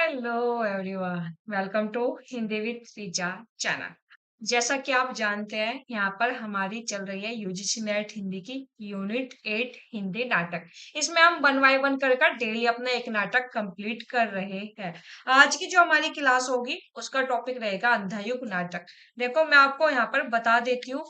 Hello everyone, welcome to Hindi with Shreeja channel. जैसा कि आप जानते हैं, यहाँ पर हमारी चल रही है यूजीसी नेट हिंदी की यूनिट 8 हिंदी नाटक। इसमें हम वन बाय वन कर कर डेली अपना एक नाटक कंप्लीट कर रहे हैं। आज की जो हमारी क्लास होगी उसका टॉपिक रहेगा अंधायुग नाटक। देखो, मैं आपको यहाँ पर बता देती हूँ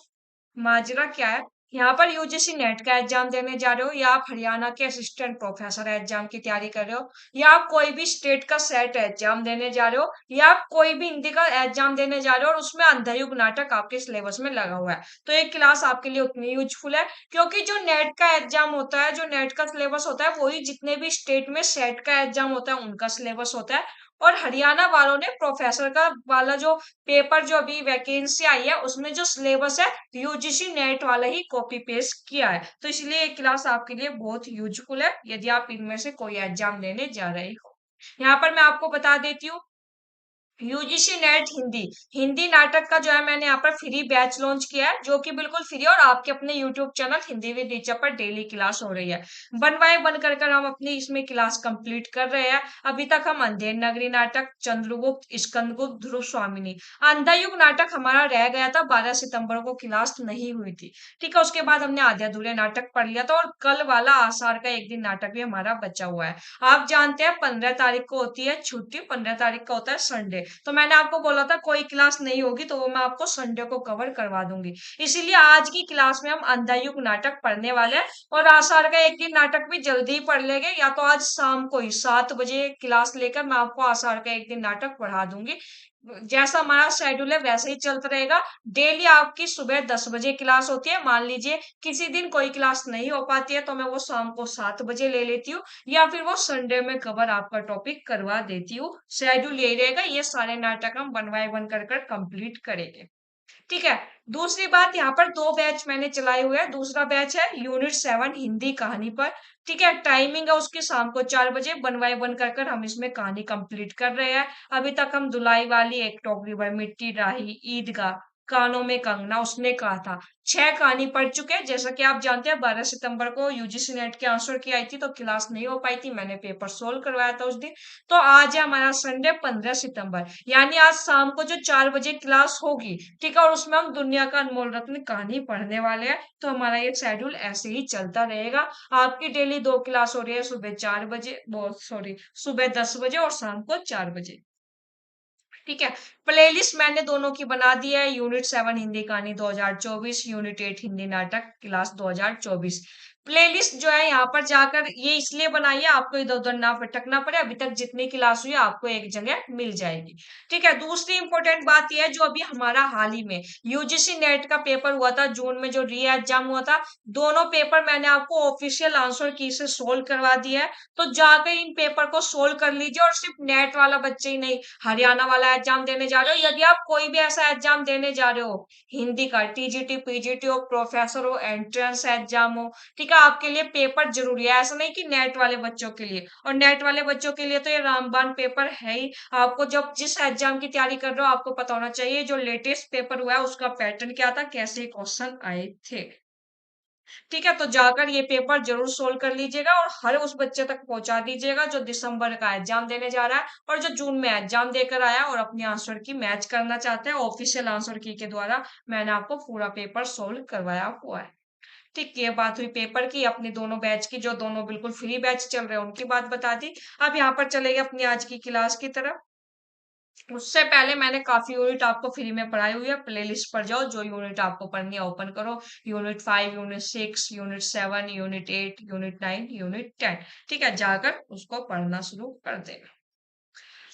माजरा क्या है। यहाँ पर यूजीसी नेट का एग्जाम देने जा रहे हो, या आप हरियाणा के असिस्टेंट प्रोफेसर एग्जाम की तैयारी कर रहे हो, या आप कोई भी स्टेट का सेट एग्जाम देने जा रहे हो, या आप कोई भी हिंदी का एग्जाम देने जा रहे हो और उसमें अंधायुग नाटक आपके सिलेबस में लगा हुआ है, तो एक क्लास आपके लिए उतनी यूजफुल है। क्योंकि जो नेट का एग्जाम होता है, जो नेट का सिलेबस होता है, वही जितने भी स्टेट में सेट का एग्जाम होता है उनका सिलेबस होता है। और हरियाणा वालों ने प्रोफेसर का वाला जो पेपर, जो अभी वैकेंसी आई है, उसमें जो सिलेबस है यूजीसी नेट वाला ही कॉपी पेस्ट किया है। तो इसलिए ये क्लास आपके लिए बहुत यूजफुल है यदि आप इनमें से कोई एग्जाम देने जा रहे हो। यहाँ पर मैं आपको बता देती हूँ, यूजीसी नेट हिंदी हिंदी नाटक का जो है मैंने यहाँ पर फ्री बैच लॉन्च किया है, जो कि बिल्कुल फ्री और आपके अपने YouTube channel Hindi with teacher पर डेली क्लास हो रही है। वन बाय वन कर कर हम अपनी इसमें क्लास कंप्लीट कर रहे हैं। अभी तक हम अंधेर नगरी नाटक, चंद्रगुप्त, स्कंदगुप्त, ध्रुव स्वामिनी, अंधायुग नाटक हमारा रह गया था। 12 सितंबर को क्लास नहीं हुई थी, ठीक है। उसके बाद हमने आधे अधूरे नाटक पढ़ लिया था, और कल वाला आषाढ़ का एक दिन नाटक भी हमारा बचा हुआ है। आप जानते हैं 15 तारीख को होती है छुट्टी, 15 तारीख का होता है संडे। तो मैंने आपको बोला था कोई क्लास नहीं होगी तो वो मैं आपको संडे को कवर करवा दूंगी। इसीलिए आज की क्लास में हम अंधायुग नाटक पढ़ने वाले हैं, और आषाढ़ का एक दिन नाटक भी जल्दी ही पढ़ लेंगे, या तो आज शाम को ही 7 बजे क्लास लेकर मैं आपको आषाढ़ का एक दिन नाटक पढ़ा दूंगी। जैसा हमारा शेड्यूल है वैसे ही चलता रहेगा। डेली आपकी सुबह 10 बजे क्लास होती है। मान लीजिए किसी दिन कोई क्लास नहीं हो पाती है तो मैं वो शाम को 7 बजे ले लेती हूँ, या फिर वो संडे में कवर आपका टॉपिक करवा देती हूँ। शेड्यूल यही रहेगा, ये सारे नाटक हम वन बाय वन कर कर कंप्लीट करेंगे, ठीक है। दूसरी बात, यहाँ पर दो बैच मैंने चलाए हुए हैं। दूसरा बैच है यूनिट 7 हिंदी कहानी पर, ठीक है। टाइमिंग है उसकी शाम को 4 बजे। वन बाय वन कर कर हम इसमें कहानी कंप्लीट कर रहे हैं। अभी तक हम धुलाई वाली, एक टोकरी भर मिट्टी, राही, ईदगाह, कानों में कंगना, उसने कहा था, 6 कहानी पढ़ चुके हैं। जैसा कि आप जानते हैं 12 सितंबर को यूजीसी नेट के आंसर की आई थी, तो क्लास नहीं हो पाई थी, मैंने पेपर सोल्व करवाया था उस दिन। तो आज है हमारा संडे 15 सितंबर, यानी आज शाम को जो 4 बजे क्लास होगी, ठीक है, और उसमें हम दुनिया का अनमोल रत्न कहानी पढ़ने वाले हैं। तो हमारा ये शेड्यूल ऐसे ही चलता रहेगा। आपकी डेली दो क्लास हो रही है, सुबह 4 बजे, बहुत सॉरी, सुबह 10 बजे और शाम को 4 बजे, ठीक है। प्लेलिस्ट मैंने दोनों की बना दी है, यूनिट 7 हिंदी कहानी 2024, यूनिट 8 हिंदी नाटक क्लास 2024। प्लेलिस्ट जो है यहाँ पर जाकर ये इसलिए बनाई है, आपको इधर उधर ना भटकना पड़े। अभी तक जितनी क्लास हुई है आपको एक जगह मिल जाएगी, ठीक है। दूसरी इंपॉर्टेंट बात यह है, जो अभी हमारा हाल ही में यूजीसी नेट का पेपर हुआ था जून में, जो री एग्जाम हुआ था, दोनों पेपर मैंने आपको ऑफिशियल आंसर की से सोल्व करवा दिया है। तो जाकर इन पेपर को सोल्व कर लीजिए, और सिर्फ नेट वाला बच्चे ही नहीं, हरियाणा वाला एग्जाम देने जा रहे हो, यदि आप कोई भी ऐसा एग्जाम देने जा रहे हो, हिंदी का टीजीटी, पीजीटी हो, प्रोफेसर हो, एंट्रेंस एग्जाम हो, ठीक है, आपके लिए पेपर जरूरी है। ऐसा नहीं कि नेट वाले बच्चों के लिए, और नेट वाले बच्चों के लिए तो ये रामबाण पेपर है ही। आपको जब जिस एग्जाम की तैयारी कर रहे हो आपको पता होना चाहिए जो लेटेस्ट पेपर हुआ है उसका पैटर्न क्या था, कैसे क्वेश्चन आए थे, ठीक है। तो जाकर ये पेपर जरूर सोल्व कर लीजिएगा, और हर उस बच्चे तक पहुंचा दीजिएगा जो दिसंबर का एग्जाम देने जा रहा है, और जो जून में एग्जाम देकर आया और अपनी आंसर की मैच करना चाहते हैं ऑफिशियल आंसर की के द्वारा। मैंने आपको पूरा पेपर सोल्व करवाया हुआ है, ठीक। ये बात हुई पेपर की। अपनी दोनों बैच की, जो दोनों बिल्कुल फ्री बैच चल रहे हैं उनकी बात बता दी। अब यहाँ पर चलेगी अपनी आज की क्लास की तरफ। उससे पहले मैंने काफी यूनिट आपको फ्री में पढ़ाई हुई है। प्लेलिस्ट पर जाओ, जो यूनिट आपको पढ़नी है ओपन करो। Unit 5, unit 6, unit 7, unit 8, unit 9, unit 10, ठीक है, जाकर उसको पढ़ना शुरू कर देना।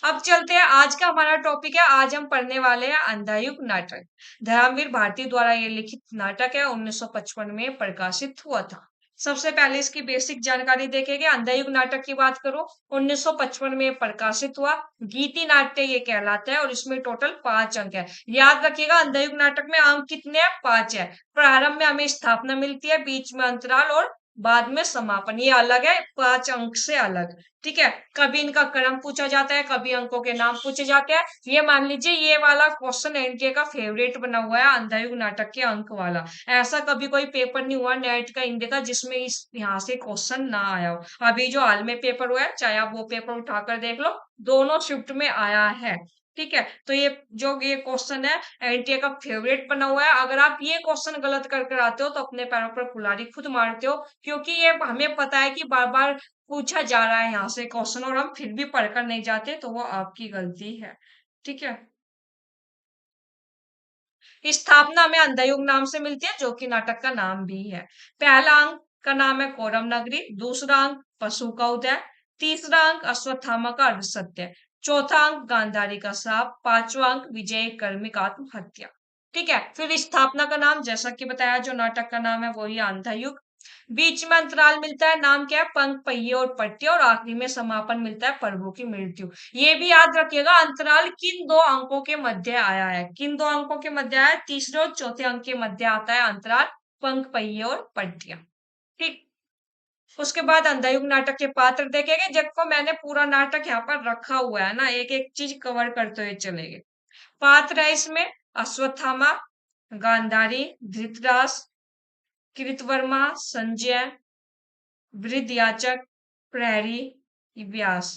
अब चलते हैं, आज का हमारा टॉपिक है, आज हम पढ़ने वाले हैं अंधायुग नाटक। धर्मवीर भारती द्वारा ये लिखित नाटक है, 1955 में प्रकाशित हुआ था। सबसे पहले इसकी बेसिक जानकारी देखेंगे। अंधायुग नाटक की बात करो, 1955 में प्रकाशित हुआ। गीति नाट्य ये कहलाता है, और इसमें टोटल 5 अंक है। याद रखिएगा, अंधायुग नाटक में अंक कितने हैं? 5 है। प्रारंभ में हमें स्थापना मिलती है, बीच में अंतराल, और बाद में समापन, ये अलग है, 5 अंक से अलग। ठीक है, कभी इनका क्रम पूछा जाता है, कभी अंकों के नाम पूछे जाते हैं। ये मान लीजिए ये वाला क्वेश्चन एनटीए का फेवरेट बना हुआ है, अंधायुग नाटक के अंक वाला। ऐसा कभी कोई पेपर नहीं हुआ नेट का हिंदी का जिसमें इस यहाँ से क्वेश्चन ना आया हो। अभी जो हाल में पेपर हुआ है, चाहे आप वो पेपर उठाकर देख लो, दोनों शिफ्ट में आया है। ठीक है, तो ये क्वेश्चन है एनटीए का फेवरेट बना हुआ है। अगर आप ये क्वेश्चन गलत कर कर आते हो तो अपने पैरों पर कुल्हाड़ी खुद मारते हो, क्योंकि ये हमें पता है कि बार बार पूछा जा रहा है यहाँ से क्वेश्चन और हम फिर भी पढ़कर नहीं जाते, तो वो आपकी गलती है। ठीक है, स्थापना हमें अंधायुग नाम से मिलती है, जो कि नाटक का नाम भी है। पहला अंक का नाम है कौरव नगरी, दूसरा अंक पशु का उदय, तीसरा अंक अश्वत्थामा का अर्धसत्य, चौथा अंक गांधारी का शाप, पांचवा अंक विजय कर्मिक आत्महत्या। ठीक है, फिर स्थापना का नाम जैसा कि बताया, जो नाटक का नाम है वही अंधायुग। बीच में अंतराल मिलता है, नाम क्या है, पंख पहिए और पट्टी, और आखिरी में समापन मिलता है, प्रभु की मृत्यु। ये भी याद रखिएगा, अंतराल किन दो अंकों के मध्य आया है, किन दो अंकों के मध्य आया है, तीसरे और चौथे अंक के मध्य आता है अंतराल, पंख पहिए और पट्टियां। ठीक, उसके बाद अंधायुग नाटक के पात्र देखेंगे। देखो मैंने पूरा नाटक यहाँ पर रखा हुआ है ना, एक एक चीज कवर करते हुए चलेंगे। पात्र है इसमें अश्वत्थामा, गांधारी, धृतराष्ट्र, कृतवर्मा, संजय, वृद्धयाचक, प्रहरी, व्यास,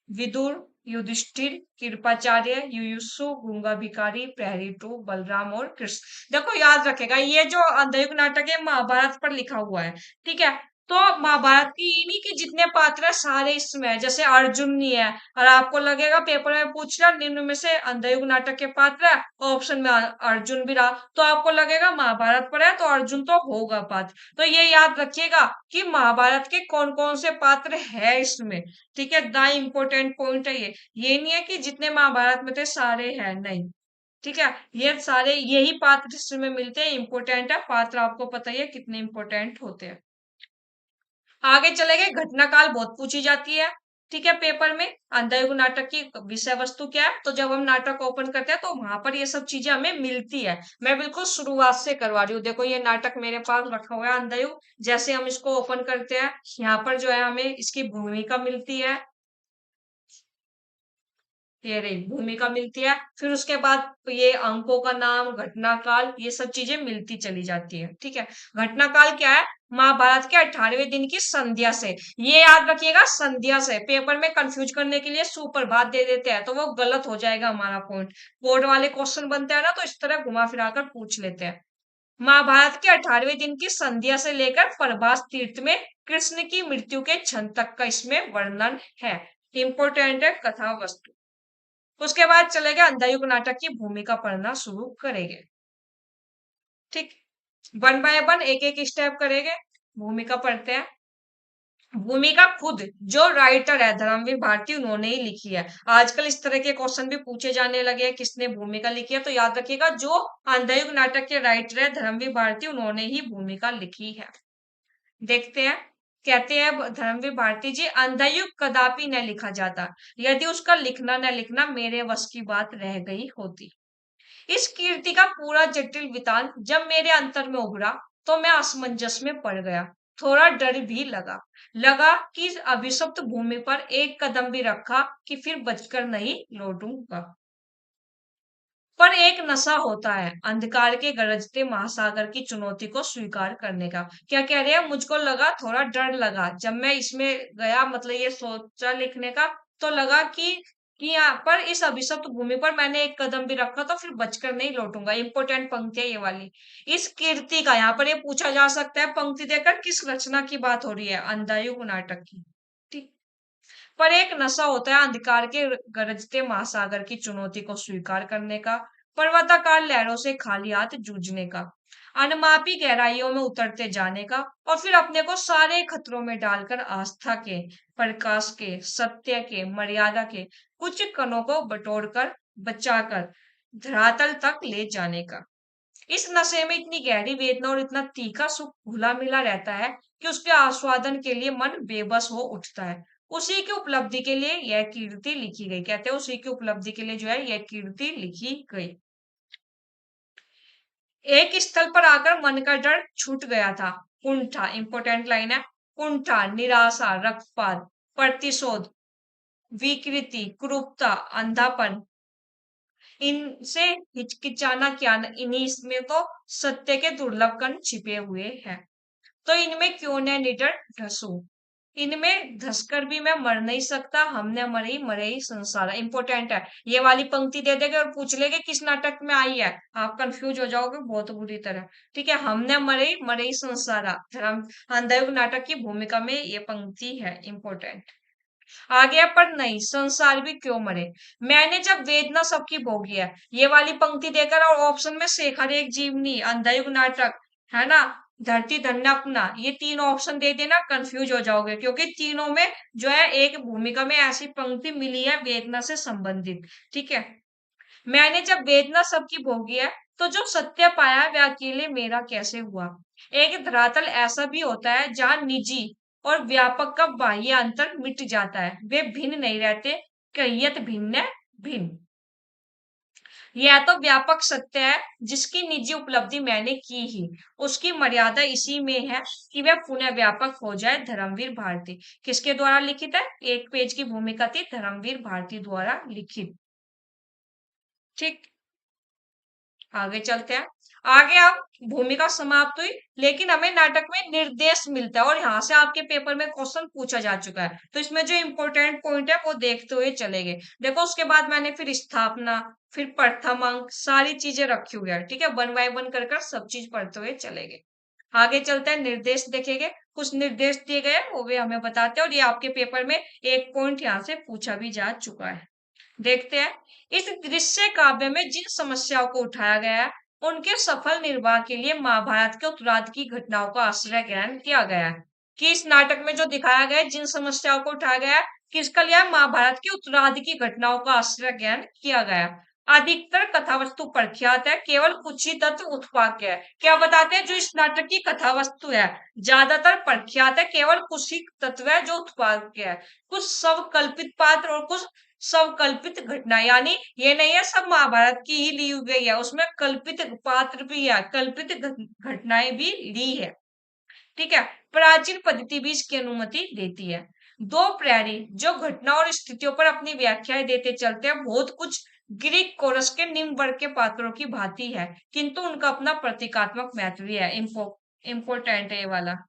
विदुर, युधिष्ठिर, कृपाचार्य, युयुत्सु, गूंगा भिखारी, प्रहरी टू, बलराम और कृष्ण। देखो याद रखेगा, ये जो अंधयुग नाटक है महाभारत पर लिखा हुआ है। ठीक है, तो महाभारत की इन्हीं के जितने पात्र है सारे इसमें है। जैसे अर्जुन नहीं है, और आपको लगेगा पेपर में पूछ रहा निम्न में से अंधयुग नाटक के पात्र है, ऑप्शन में अर्जुन भी रहा, तो आपको लगेगा महाभारत पर है तो अर्जुन तो होगा पात्र। तो ये याद रखिएगा कि महाभारत के कौन कौन से पात्र है इसमें। ठीक है, द इम्पोर्टेंट पॉइंट है ये नहीं है कि जितने महाभारत में थे सारे हैं, नहीं। ठीक है, ये सारे यही पात्र इसमें मिलते हैं, इंपोर्टेंट है पात्र, आपको पता ही है कितने इंपोर्टेंट होते हैं। आगे चले गए, घटना काल बहुत पूछी जाती है। ठीक है, पेपर में अंधायुग नाटक की विषय वस्तु क्या है, तो जब हम नाटक ओपन करते हैं तो वहां पर ये सब चीजें हमें मिलती है। मैं बिल्कुल शुरुआत से करवा रही हूँ, देखो ये नाटक मेरे पास रखा हुआ है अंधायुग। जैसे हम इसको ओपन करते हैं, यहाँ पर जो है हमें इसकी भूमिका मिलती है, ये रही भूमिका मिलती है। फिर उसके बाद ये अंकों का नाम, घटना काल, ये सब चीजें मिलती चली जाती है। ठीक है, घटना काल क्या है, महाभारत के 18वें दिन की संध्या से। ये याद रखिएगा, संध्या से। पेपर में कंफ्यूज करने के लिए सुप्रभात दे देते हैं तो वो गलत हो जाएगा हमारा पॉइंट। बोर्ड वाले क्वेश्चन बनते हैं ना, तो इस तरह घुमा फिरा कर पूछ लेते हैं। महाभारत के 18वें दिन की संध्या से लेकर प्रभास तीर्थ में कृष्ण की मृत्यु के क्षण तक का इसमें वर्णन है। इंपोर्टेंट है कथा वस्तु। उसके बाद चलेगा अंधायुग नाटक की भूमिका पढ़ना शुरू करेंगे। ठीक, वन बाय वन एक एक स्टेप करेंगे, भूमिका पढ़ते हैं। भूमिका खुद जो राइटर है धर्मवीर भारती, उन्होंने ही लिखी है। आजकल इस तरह के क्वेश्चन भी पूछे जाने लगे हैं, किसने भूमिका लिखी है, तो याद रखिएगा जो अंधायुग नाटक के राइटर है धर्मवीर भारती, उन्होंने ही भूमिका लिखी है। देखते हैं, कहते हैं धर्मवीर भारती जी, अंधायुग कदापि न लिखा जाता, यदि उसका लिखना न लिखना मेरे वश की बात रह गई होती। इस कीर्ति का पूरा जटिल वृतांत जब मेरे अंतर में उभरा तो मैं असमंजस में पड़ गया, थोड़ा डर भी लगा। लगा कि इस अभिशप्त भूमि पर एक कदम भी रखा कि फिर बचकर नहीं लौटूंगा। पर एक नशा होता है अंधकार के गरजते महासागर की चुनौती को स्वीकार करने का। क्या कह रहे हैं, मुझको लगा, थोड़ा डर लगा जब मैं इसमें गया, मतलब ये सोचा लिखने का, तो लगा कि यहाँ पर इस अभिशप्त भूमि पर मैंने एक कदम भी रखा तो फिर बचकर नहीं लौटूंगा। इंपोर्टेंट पंक्ति है ये वाली। इस कीर्ति का यहाँ पर ये पूछा जा सकता है पंक्ति देकर, किस रचना की बात हो रही है, अंधायुग नाटक की। ठीक, पर एक नशा होता है अंधकार के गरजते महासागर की चुनौती को स्वीकार करने का, पर्वताकार लहरों से खाली हाथ जूझने का, अनमापी गहराइयों में उतरते जाने का, और फिर अपने को सारे खतरों में डालकर आस्था के, प्रकाश के, सत्य के, मर्यादा के कुछ कणों को बटोरकर, बचाकर धरातल तक ले जाने का। इस नशे में इतनी गहरी वेदना और इतना तीखा सुख घुला मिला रहता है कि उसके आस्वादन के लिए मन बेबस हो उठता है। उसी की उपलब्धि के लिए यह कीर्ति लिखी गई, कहते हैं उसी की उपलब्धि के लिए जो है यह कीर्ति लिखी गई। एक स्थल पर आकर मन का डर छूट गया था, कुंठ था, इंपोर्टेंट लाइन है। कुंठा, निराशा, रक्तपात, प्रतिशोध, विकृति, क्रूरता, अंधापन, इनसे हिचकिचाना क्या न, इन्हीं इसमें तो सत्य के दुर्लभ कण छिपे हुए हैं। तो इनमें क्यों न निडर ढसूं, इनमें धसकर भी मैं मर नहीं सकता, हमने मरे ही मरे ही संसार। इंपॉर्टेंट है, ये वाली पंक्ति दे देगे और पूछ लेगे किस नाटक में आई है, आप कंफ्यूज हो जाओगे बहुत बुरी तरह। ठीक है, हमने मरे ही संसारा, धर्म अंधयुग नाटक की भूमिका में ये पंक्ति है इंपॉर्टेंट। आ गया पर नहीं, संसार भी क्यों मरे, मैंने जब वेदना सबकी भोगी है, ये वाली पंक्ति देकर और ऑप्शन में शेखर एक जीवनी, अंधयुग नाटक, है ना, धरती धन्य अपना, ये तीन ऑप्शन दे देना, कंफ्यूज हो जाओगे क्योंकि तीनों में जो है एक भूमिका में ऐसी पंक्ति मिली है वेदना से संबंधित। ठीक है, मैंने जब वेदना सबकी भोगी है, तो जो सत्य पाया वह अकेले मेरा कैसे हुआ। एक धरातल ऐसा भी होता है जहां निजी और व्यापक का बाह्य अंतर मिट जाता है, वे भिन्न नहीं रहते, कहियत भिन्न है भिन्न। यह तो व्यापक सत्य है जिसकी निजी उपलब्धि मैंने की ही, उसकी मर्यादा इसी में है कि वह पुनः व्यापक हो जाए। धर्मवीर भारती किसके द्वारा लिखित है, एक पेज की भूमिका थी, धर्मवीर भारती द्वारा लिखित। ठीक, आगे चलते हैं। आगे अब भूमिका समाप्त हुई, लेकिन हमें नाटक में निर्देश मिलता है और यहाँ से आपके पेपर में क्वेश्चन पूछा जा चुका है, तो इसमें जो इंपॉर्टेंट पॉइंट है वो देखते हुए चलेंगे। देखो उसके बाद मैंने फिर स्थापना, फिर प्रथम अंक, सारी चीजें रखी हुई है। ठीक है, वन बाय वन कर सब चीज पढ़ते हुए चलेंगे। आगे चलते हैं, निर्देश देखेंगे, कुछ निर्देश दिए गए वो भी हमें बताते हैं, और ये आपके पेपर में एक पॉइंट यहाँ से पूछा भी जा चुका है। देखते हैं, इस दृश्य काव्य में जिन समस्याओं को उठाया गया है, उनके सफल निर्वाह के लिए महाभारत के उत्तरार्ध की घटनाओं का आश्रय ग्रहण किया गया है। कि इस नाटक में जो दिखाया गया है, जिन समस्याओं को उठाया गया है, किसका लिया है, महाभारत के उत्तरार्ध की घटनाओं का आश्रय ग्रहण किया गया है। अधिकतर कथा वस्तु प्रख्यात है, केवल कुछ ही तत्व उत्पाद्य है। क्या बताते हैं, जो इस नाटक की कथा वस्तु है ज्यादातर प्रख्यात है, केवल कुछ ही तत्व है जो उत्पाद्य है। कुछ सब कल्पित पात्र और कुछ सब कल्पित घटना, यानी ये नहीं है सब महाभारत की ही ली गई है, उसमें कल्पित पात्र भी है, कल्पित घटनाएं भी ली है। ठीक है, प्राचीन पद्धति भी इसकी अनुमति देती है। दो प्रहरी जो घटना और स्थितियों पर अपनी व्याख्याएं देते चलते हैं, बहुत कुछ ग्रीक कोरस के निम्न वर्ग के पात्रों की भांति है, किंतु उनका अपना प्रतीकात्मक महत्व भी है। इम्पोर्टेंट है ये वाला।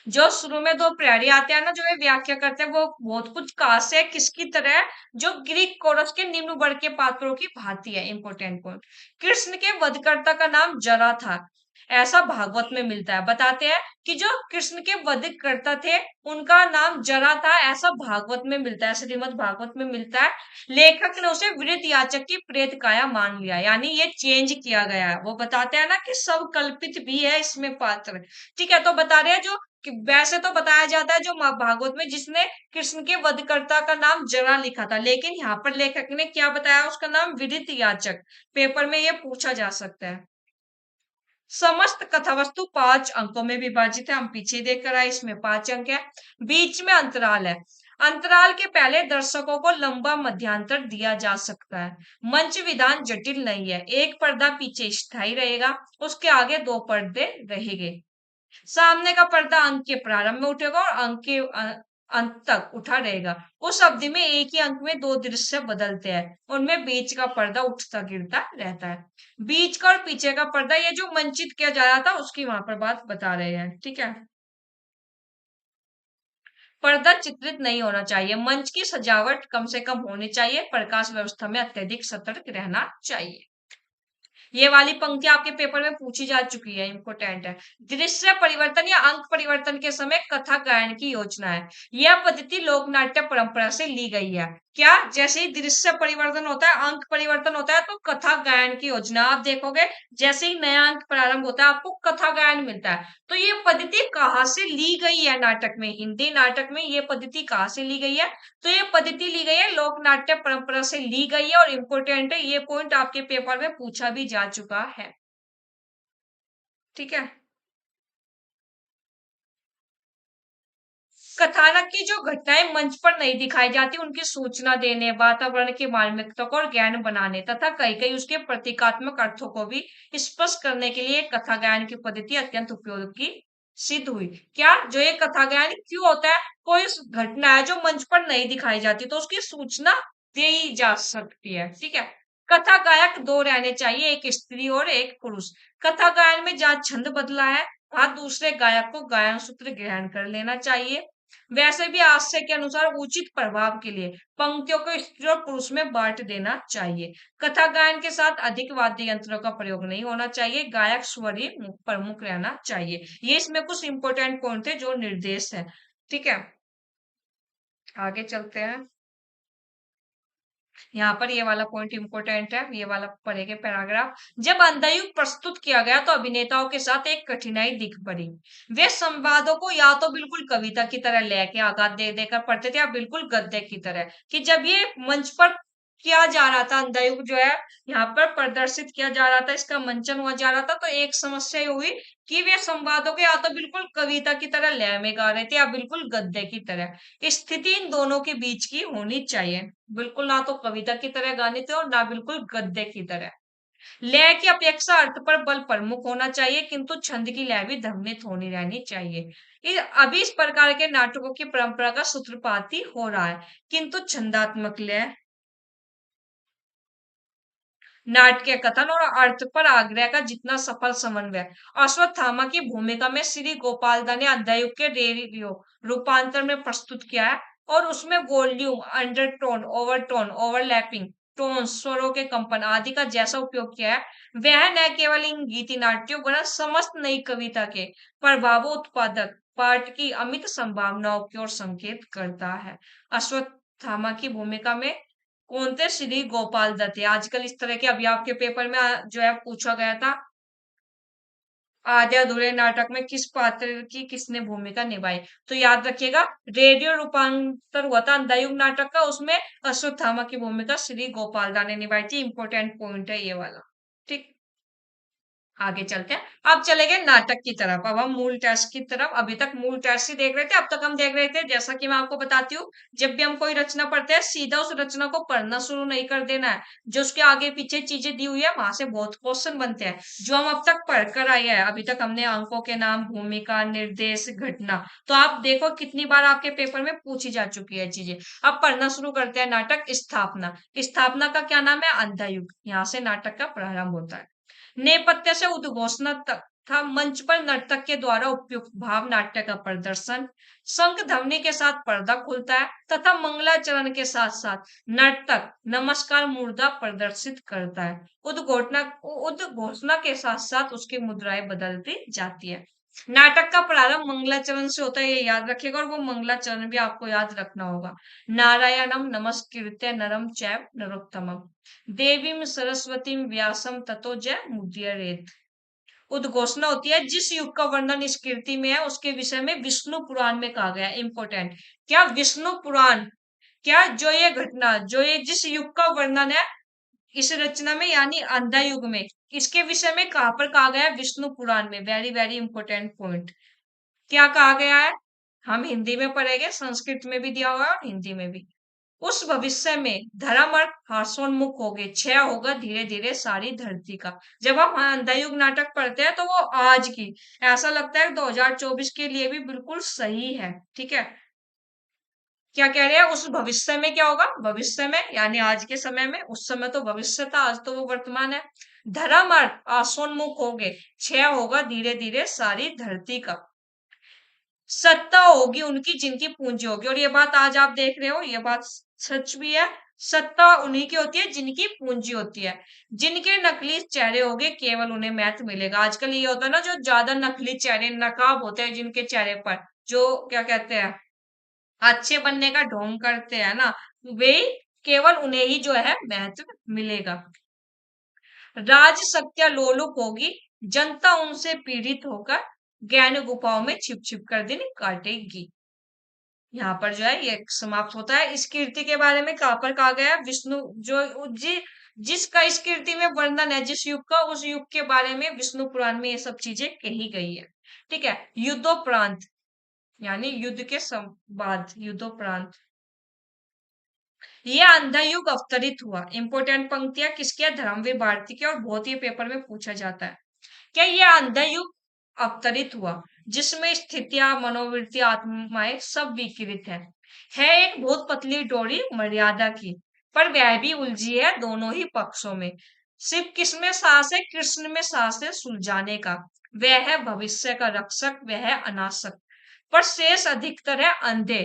जो शुरू में दो प्रहरी आते हैं ना, जो ये व्याख्या करते हैं, वो बहुत कुछ कहा से किसकी तरह है, जो ग्रीक कोरस के निम्न वर्ग के पात्रों की भांति है। इंपॉर्टेंट पॉइंट, कृष्ण के वधकर्ता का नाम जरा था, ऐसा भागवत में मिलता है। बताते हैं कि जो कृष्ण के वध करता थे उनका नाम जरा था, ऐसा भागवत में मिलता है, श्रीमद् भागवत में मिलता है। लेखक ने उसे वृद्ध याचक की प्रेत काया मान लिया, यानी ये चेंज किया गया है। वो बताते हैं ना कि सब कल्पित भी है इसमें पात्र। ठीक है, तो बता रहे हैं जो कि वैसे तो बताया जाता है जो भागवत में, जिसने कृष्ण के वधकर्ता का नाम जरा लिखा था, लेकिन यहाँ पर लेखक ने क्या बताया, उसका नाम विदित याचक। पेपर में ये पूछा जा सकता है। समस्त कथावस्तु 5 अंकों में विभाजित है, हम पीछे देखकर आए, इसमें 5 अंक है। बीच में अंतराल है, अंतराल के पहले दर्शकों को लंबा मध्यांतर दिया जा सकता है। मंच विधान जटिल नहीं है, एक पर्दा पीछे स्थायी रहेगा, उसके आगे 2 पर्दे रहेंगे। सामने का पर्दा अंक के प्रारंभ में उठेगा और अंक के अंत तक उठा रहेगा। उस अवधि में एक ही अंक में 2 दृश्य बदलते हैं, उनमें बीच का पर्दा उठता गिरता रहता है। बीच का और पीछे का पर्दा, ये जो मंचित किया जा रहा था उसकी वहां पर बात बता रहे हैं। ठीक है, पर्दा चित्रित नहीं होना चाहिए, मंच की सजावट कम से कम होनी चाहिए, प्रकाश व्यवस्था में अत्यधिक सतर्क रहना चाहिए। ये वाली पंक्ति आपके पेपर में पूछी जा चुकी है, इंपोर्टेंट है। दृश्य परिवर्तन या अंक परिवर्तन के समय कथा गायन की योजना है। यह पद्धति लोक नाट्य परंपरा से ली गई है। क्या, जैसे ही दृश्य परिवर्तन होता है, अंक परिवर्तन होता है, तो कथा गायन की योजना आप देखोगे, जैसे ही नया अंक प्रारंभ होता है आपको कथा गायन मिलता है। तो ये पद्धति कहाँ से ली गई है नाटक में, हिंदी नाटक में ये पद्धति कहाँ से ली गई है, तो ये पद्धति ली गई है लोक नाट्य परंपरा से ली गई है, और इम्पोर्टेंट है, ये पॉइंट आपके पेपर में पूछा भी जा चुका है। ठीक है, कथानक की जो घटनाएं मंच पर नहीं दिखाई जाती, उनकी सूचना देने, वातावरण की मार्मिकता को और ज्ञान बनाने तथा कई कई उसके प्रतीकात्मक अर्थों को भी स्पष्ट करने के लिए कथा गायन की पद्धति अत्यंत उपयोगी सिद्ध हुई। क्या जो ये कथा गायन क्यों होता है? कोई घटना है जो मंच पर नहीं दिखाई जाती तो उसकी सूचना दी जा सकती है, ठीक है। कथा गायक दो रहने चाहिए, एक स्त्री और एक पुरुष। कथा गायन में जहाँ छंद बदला है वहां दूसरे गायक को गायन सूत्र ग्रहण कर लेना चाहिए। वैसे भी आशय के अनुसार उचित प्रभाव के लिए पंक्तियों को स्त्री और पुरुष में बांट देना चाहिए। कथा गायन के साथ अधिक वाद्य यंत्रों का प्रयोग नहीं होना चाहिए। गायक स्वर ही प्रमुख रहना चाहिए। ये इसमें कुछ इंपॉर्टेंट पॉइंट है जो निर्देश है, ठीक है। आगे चलते हैं। यहाँ पर ये वाला पॉइंट इंपॉर्टेंट है, ये वाला पढ़ेंगे पैराग्राफ। जब अंधायुग प्रस्तुत किया गया तो अभिनेताओं के साथ एक कठिनाई दिख पड़ी। वे संवादों को या तो बिल्कुल कविता की तरह लेके आगाज दे देकर पढ़ते थे या बिल्कुल गद्य की तरह। कि जब ये मंच पर किया जा रहा था, अंधायुग जो है यहाँ पर प्रदर्शित किया जा रहा था, इसका मंचन हुआ जा रहा था, तो एक समस्या ये हुई कि वे संवादों को या तो बिल्कुल कविता की तरह लय में गा रहे थे या बिल्कुल गद्य की तरह। स्थिति इन दोनों के बीच की होनी चाहिए। बिल्कुल ना तो कविता की तरह गाने थे और ना बिल्कुल गद्य की तरह। लय की अपेक्षा अर्थ पर बल प्रमुख होना चाहिए, किंतु छंद की लय भी ध्वनित होनी रहनी चाहिए। अभी इस प्रकार के नाटकों की परंपरा का सूत्रपात ही हो रहा है, किंतु छंदात्मक लय, नाट्य कथन और अर्थ पर आग्रह का जितना सफल समन्वय अश्वत्थामा की भूमिका में श्री गोपाल दा ने अध्यायुग के रेडियो रूपांतर में प्रस्तुत किया है। और उसमें volume, undertone, overtone, overlapping tone, स्वरों के कंपन आदि का जैसा उपयोग किया है, वह न केवल इन गीति नाट्यों वरन समस्त नई कविता के प्रभावोत्पादक पाठ की अमित संभावनाओं की ओर संकेत करता है। अश्वत्थामा की भूमिका में कौन थे? श्री गोपाल दत्त। आजकल इस तरह के अभी आपके पेपर में जो है पूछा गया था, आधे अधूरे नाटक में किस पात्र की किसने भूमिका निभाई। तो याद रखिएगा, रेडियो रूपांतर हुआ था अंधायुग नाटक का, उसमें अश्वत्थामा की भूमिका श्री गोपाल दा ने निभाई थी। इंपॉर्टेंट पॉइंट है ये वाला, ठीक। आगे चलते हैं। अब चले गए नाटक की तरफ। अब हम मूल टेस्ट की तरफ, अभी तक मूल टेस्ट ही देख रहे थे, अब तक हम देख रहे थे, जैसा कि मैं आपको बताती हूँ, जब भी हम कोई रचना पढ़ते हैं सीधा उस रचना को पढ़ना शुरू नहीं कर देना है। जो उसके आगे पीछे चीजें दी हुई है वहां से बहुत क्वेश्चन बनते हैं जो हम अब तक पढ़ कर आए हैं। अभी तक हमने अंकों के नाम, भूमिका, निर्देश, घटना, तो आप देखो कितनी बार आपके पेपर में पूछी जा चुकी है चीजें। अब पढ़ना शुरू करते हैं। नाटक स्थापना। स्थापना का क्या नाम है? अंधायुग। यहाँ से नाटक का प्रारंभ होता है। नेपथ्य से उद्घोषणा तक था मंच पर नर्तक के द्वारा उपयुक्त भाव नाट्य का प्रदर्शन। शंख ध्वनि के साथ पर्दा खुलता है तथा मंगलाचरण के साथ साथ नर्तक नमस्कार मुद्रा प्रदर्शित करता है। उद्घोषणा के साथ साथ उसकी मुद्राएं बदलती जाती है। नाटक का प्रारंभ मंगलाचरण से होता है, ये याद रखिएगा, और वो मंगलाचरण भी आपको याद रखना होगा। नारायणम नमस्कृत्य नरम चैव नरोत्तमम देवीं सरस्वतीं व्यासम ततो जयमुदीरयेत्। उद्घोषणा होती है। जिस युग का वर्णन इस कृति में है उसके विषय में विष्णु पुराण में कहा गया है। इंपॉर्टेंट, क्या विष्णु पुराण, क्या जो ये घटना, जो ये जिस युग का वर्णन है इस रचना में यानी अंधा युग में, इसके विषय में कहां पर कहा गया है? विष्णु पुराण में। Very very important point. क्या कहा गया है? हम हिंदी में पढ़ेंगे, संस्कृत में भी दिया हुआ है और हिंदी में भी। उस भविष्य में धर्म और हास्योन्मुख होगे, क्षय होगा धीरे धीरे सारी धरती का। जब हम अंधायुग नाटक पढ़ते हैं तो वो आज की, ऐसा लगता है 2024 के लिए भी बिल्कुल सही है, ठीक है। क्या कह रहे हैं? उस भविष्य में क्या होगा? भविष्य में यानी आज के समय में, उस समय तो भविष्य था, आज तो वो वर्तमान है। धर्म और हास्योन्मुख होगे, क्षय होगा धीरे धीरे सारी धरती का। सत्ता होगी उनकी जिनकी पूंजी होगी। और ये बात आज आप देख रहे हो, ये बात सच भी है। सत्ता उन्हीं की होती है जिनकी पूंजी होती है। जिनके नकली चेहरे होंगे केवल उन्हें महत्व मिलेगा। आजकल ये होता है ना, जो ज्यादा नकली चेहरे, नकाब होते हैं जिनके चेहरे पर, जो क्या कहते हैं, अच्छे बनने का ढोंग करते हैं ना, वे केवल उन्हें ही जो है महत्व मिलेगा। राज सत्या लोलुप होगी, जनता उनसे पीड़ित होकर ज्ञान गुफाओं में छिप छिप कर दिन काटेगी। यहाँ पर जो है ये समाप्त होता है। इस कीर्ति के बारे में कहाँ पर कहा गया है? विष्णु जो जिसका इस कीर्ति में वर्णन है, जिस युग का, उस युग के बारे में विष्णु पुराण में ये सब चीजें कही गई है, ठीक है। युद्धोपरांत यानी युद्ध के बाद, युद्धोपरांत ये अंधा युग अवतरित हुआ। इंपोर्टेंट पंक्तियां किसकी है? धर्मवीर भारती की, और बहुत ही पेपर में पूछा जाता है। क्या ये अंधा युग अवतरित हुआ? जिसमें स्थितियां, मनोवृत्ति, आत्माएं सब विकृत है एक बहुत पतली डोरी मर्यादा की, पर वह भी उलझी है दोनों ही पक्षों में। सिर्फ किसमें सांस है? कृष्ण में सांस है सुलझाने का। वह है भविष्य का रक्षक, वह है अनासक्त, पर शेष अधिकतर है अंधे,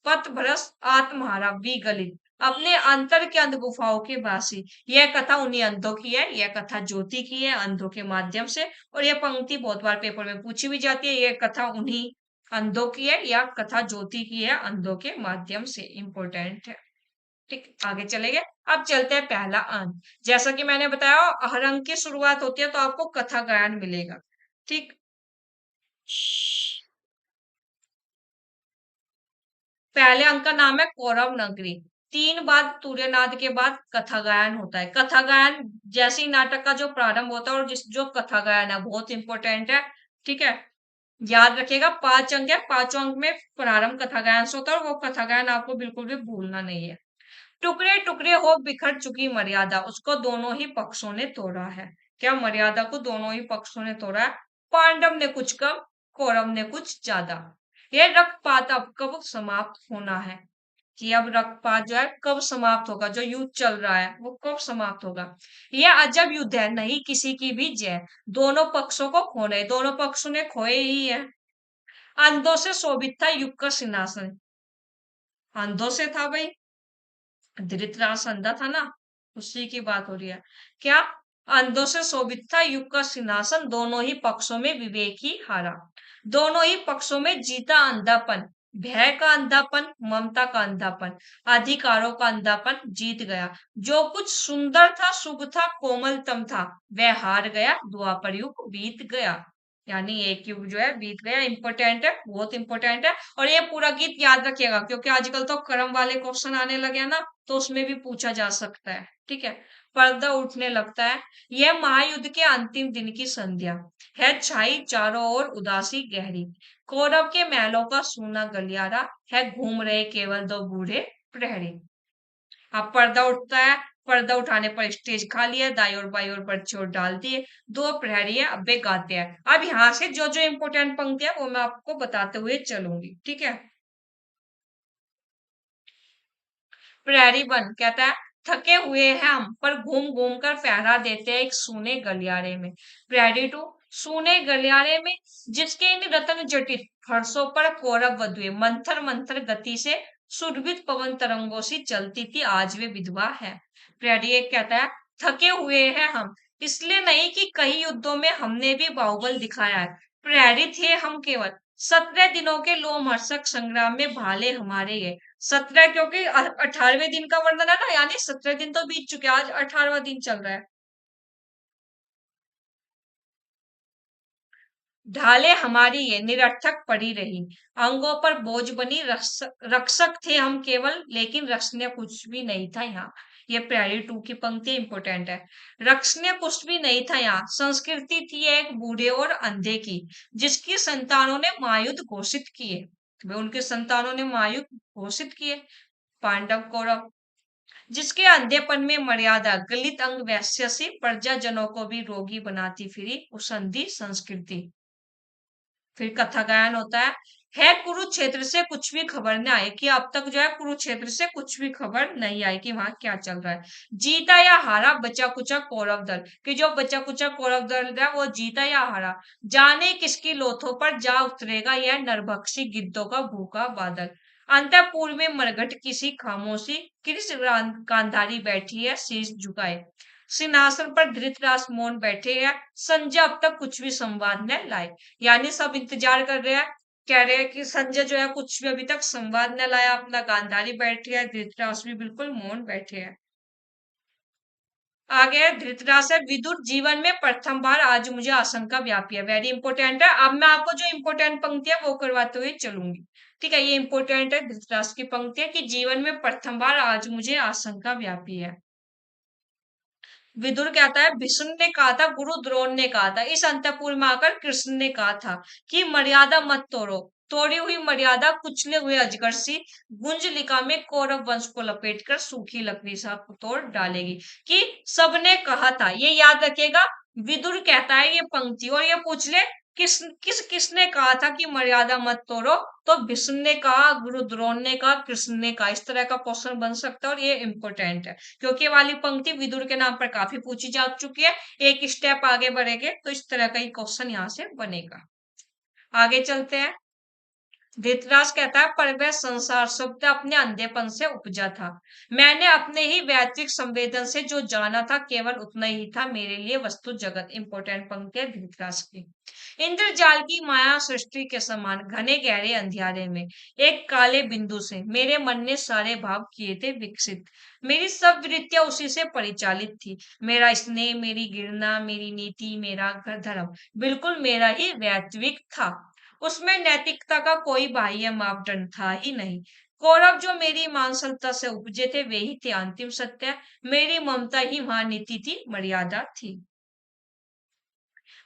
पथभ्रष्ट, आत्महारा, विगलित, अपने अंतर के अंध गुफाओं के वासी। यह कथा उन्हीं अंधों की है, यह कथा ज्योति की है अंधों के माध्यम से। और यह पंक्ति बहुत बार पेपर में पूछी भी जाती है, यह कथा उन्हीं अंधों की है या कथा ज्योति की है अंधों के माध्यम से। इंपॉर्टेंट है। ठीक, आगे चलेंगे। अब चलते हैं पहला अंक। जैसा कि मैंने बताया, हर अंक की शुरुआत होती है तो आपको कथा गायन मिलेगा। ठीक, पहले अंक का नाम है कौरव नगरी। 3 बार तुर्यनाद के बाद कथा गायन होता है। कथा गायन जैसे ही नाटक का जो प्रारंभ होता है, और जिस जो कथा गायन है बहुत इंपॉर्टेंट है। ठीक है, याद रखिएगा 5 अंक है, 5 अंक में प्रारंभ कथा गायन से होता है, और वो कथा गायन आपको बिल्कुल भी भूलना नहीं है। टुकड़े टुकड़े हो बिखर चुकी मर्यादा, उसको दोनों ही पक्षों ने तोड़ा है। क्या? मर्यादा को दोनों ही पक्षों ने तोड़ा है। पांडव ने कुछ कम, कौरव ने कुछ ज्यादा। यह रक्तपात अब कब समाप्त होना है? कि अब रक्तपात जो है कब समाप्त होगा? जो युद्ध चल रहा है वो कब समाप्त होगा? यह अजब युद्ध है, नहीं किसी की भी जय, दोनों पक्षों को खोने, दोनों पक्षों ने खोए ही है। अंधों से शोभित था युग का सिंहासन। अंधों से था भाई, धृतराष्ट्र अंधा था ना, उसी की बात हो रही है। क्या? अंधों से शोभित था युग का सिंहासन, दोनों ही पक्षों में विवेक ही हारा। दोनों ही पक्षों में जीता अंधापन, भय का अंधापन, ममता का अंधापन, अधिकारों का अंधापन जीत गया। जो कुछ सुंदर था, शुभ था, कोमलतम था, वह हार गया, द्वापर युग बीत गया। यानी एक युग जो है बीत गया। इंपॉर्टेंट है, बहुत इंपॉर्टेंट है। और ये पूरा गीत याद रखिएगा, क्योंकि आजकल तो क्रम वाले क्वेश्चन आने लगे हैं ना, तो उसमें भी पूछा जा सकता है। ठीक है, पर्दा उठने लगता है। यह महायुद्ध के अंतिम दिन की संध्या है, छाई चारों ओर उदासी गहरी। कौरव के महलों का सूना गलियारा है, घूम रहे केवल 2 बूढ़े प्रहरी। अब पर्दा उठता है, पर्दा उठाने पर स्टेज खाली है, दाई और बाई और पर्चे और डाल दिए, 2 प्रहरी है, अब वे गाते हैं। अब यहाँ से जो जो इंपोर्टेंट पंक्ति है वो मैं आपको बताते हुए चलूंगी। ठीक है, प्रहरी 1 कहता है, थके हुए हैं हम, पर घूम घूम कर पहरा देते हैं एक सूने गलियारे में। प्रहरी 2, सूने गलियारे में जिसके इन रत्न जटित फर्शों पर कौरव वधुए मंथर मंथर गति से सुरभित पवन तरंगों सी चलती थी, आज वे विधवा है। प्रहरी 1 कहता है, थके हुए हैं हम, इसलिए नहीं कि कई युद्धों में हमने भी बाहुबल दिखाया है, प्रहरी थे हम केवल 17 दिनों के लोमहर्षक संग्राम में भाले हमारे ये। 17, क्योंकि 18वें दिन का वर्णन है ना, यानी 17 दिन तो बीत चुके, आज 18वां दिन चल रहा है। ढाले हमारी ये निरर्थक पड़ी रही, अंगों पर बोझ बनी, रक्षक थे हम केवल, लेकिन रक्षण कुछ भी नहीं था यहाँ। ये प्यारी 2 की पंक्ति इंपोर्टेंट है। रक्षण कुछ भी नहीं था यहाँ, संस्कृति थी एक बूढ़े और अंधे की, जिसकी संतानों ने महायुद्ध घोषित किए। वे उनके संतानों ने महायुद्ध घोषित किए, पांडव कौरव। जिसके अंधेपन में मर्यादा, गलित अंग वैश्य सी प्रजाजनों को भी रोगी बनाती फिरी उस संस्कृति। फिर कथा गायन होता है कुरुक्षेत्र से कुछ भी खबर नहीं आई, कि अब तक जो है कुरुक्षेत्र से कुछ भी खबर नहीं आई कि वहां क्या चल रहा है। जीता या हारा बचा कुचा कौरव दल, कि जो बचा कुचा कौरव दल है वो जीता या हारा, जाने किसकी लोथों पर जा उतरेगा यह नरभक्षी गिद्धों का भूखा बादल। अंतःपुर में मरघट किसी खामोशी, किस गांधारी बैठी है शीश झुकाए, सिंहासन पर धृतराष्ट्र मौन बैठे हैं, संजय अब तक कुछ भी संवाद न लाए। यानी सब इंतजार कर रहे हैं, कह रहे हैं कि संजय जो है कुछ भी अभी तक संवाद न लाया, अपना गांधारी बैठे है, धृतराष्ट्र भी बिल्कुल मौन बैठे हैं। आगे है धृतराष्ट्र, विदुर जीवन में प्रथम बार आज मुझे आशंका व्यापी है। वेरी इंपॉर्टेंट है। अब मैं आपको जो इंपॉर्टेंट पंक्ति है वो करवाते हुए चलूंगी। ठीक है, ये इंपॉर्टेंट है, धृतराष्ट्र की पंक्ति है कि जीवन में प्रथम बार आज मुझे आशंका व्यापी है। विदुर कहता है, भीष्म ने कहा था, गुरु द्रोण ने कहा था, इस अंतपुर में आकर कृष्ण ने कहा था कि मर्यादा मत तोड़ो, तोड़ी हुई मर्यादा कुचले हुए अजगर सी गुंजलिका में कौरव वंश को लपेटकर सूखी लकड़ी सा तोड़ डालेगी। कि सबने कहा था, ये याद रखेगा। विदुर कहता है ये पंक्ति, और ये पूछ ले किसने कहा था कि मर्यादा मत तोड़ो? तो भीष्म ने कहा, गुरु द्रोण ने कहा, कृष्ण ने कहा। इस तरह का क्वेश्चन बन सकता है और ये इंपॉर्टेंट है क्योंकि ये वाली पंक्ति विदुर के नाम पर काफी पूछी जा चुकी है। एक स्टेप आगे बढ़ेंगे तो इस तरह का ही क्वेश्चन यहाँ से बनेगा। आगे चलते हैं। धृतराष्ट्र कहता है, पर वह संसार शब्द अपने अंधेपन से उपजा था। मैंने अपने ही वैयक्तिक संवेदन से जो जाना था केवल उतना ही था मेरे लिए वस्तु जगत। इंपॉर्टेंट पंक्ति है धृतराष्ट्र की। इंद्रजाल की माया सृष्टि के समान घने गहरे अंधियारे में एक काले बिंदु से मेरे मन ने सारे भाव किए थे विकसित। मेरी सब वृत्तियां उसी से परिचालित थी। मेरा स्नेह, मेरी घृणा, मेरी नीति, मेरा धर्म बिल्कुल मेरा ही वैयक्तिक था। उसमें नैतिकता का कोई बाह्य मापदंड था ही नहीं। कौरव जो मेरी मानसिकता से उपजे थे वे ही थे अंतिम सत्य। मेरी ममता ही वहां नीति थी, मर्यादा थी।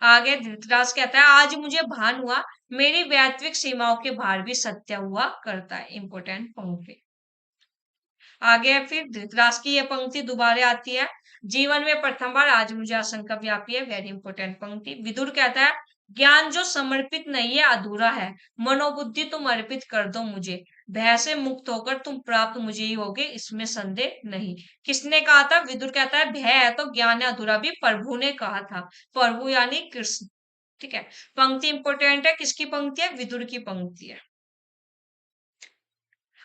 आगे धृतराष्ट्र कहता है, आज मुझे भान हुआ मेरी वैयक्तिक सीमाओं के बाहर भी सत्य हुआ करता है। इंपोर्टेंट पंक्ति। आगे फिर धृतराष्ट्र की यह पंक्ति दोबारा आती है। जीवन में प्रथम बार आज मुझे आशंका व्यापी है। वेरी इंपोर्टेंट पंक्ति। विदुर कहता है, ज्ञान जो समर्पित नहीं है अधूरा है। मनोबुद्धि तुम अर्पित कर दो मुझे। भय से मुक्त होकर तुम प्राप्त मुझे ही होगे, इसमें संदेह नहीं। किसने कहा था? विदुर कहता है, भय है तो ज्ञान है अधूरा भी प्रभु ने कहा था। प्रभु यानी कृष्ण। ठीक है। पंक्ति इंपोर्टेंट है। किसकी पंक्ति है? विदुर की पंक्ति है।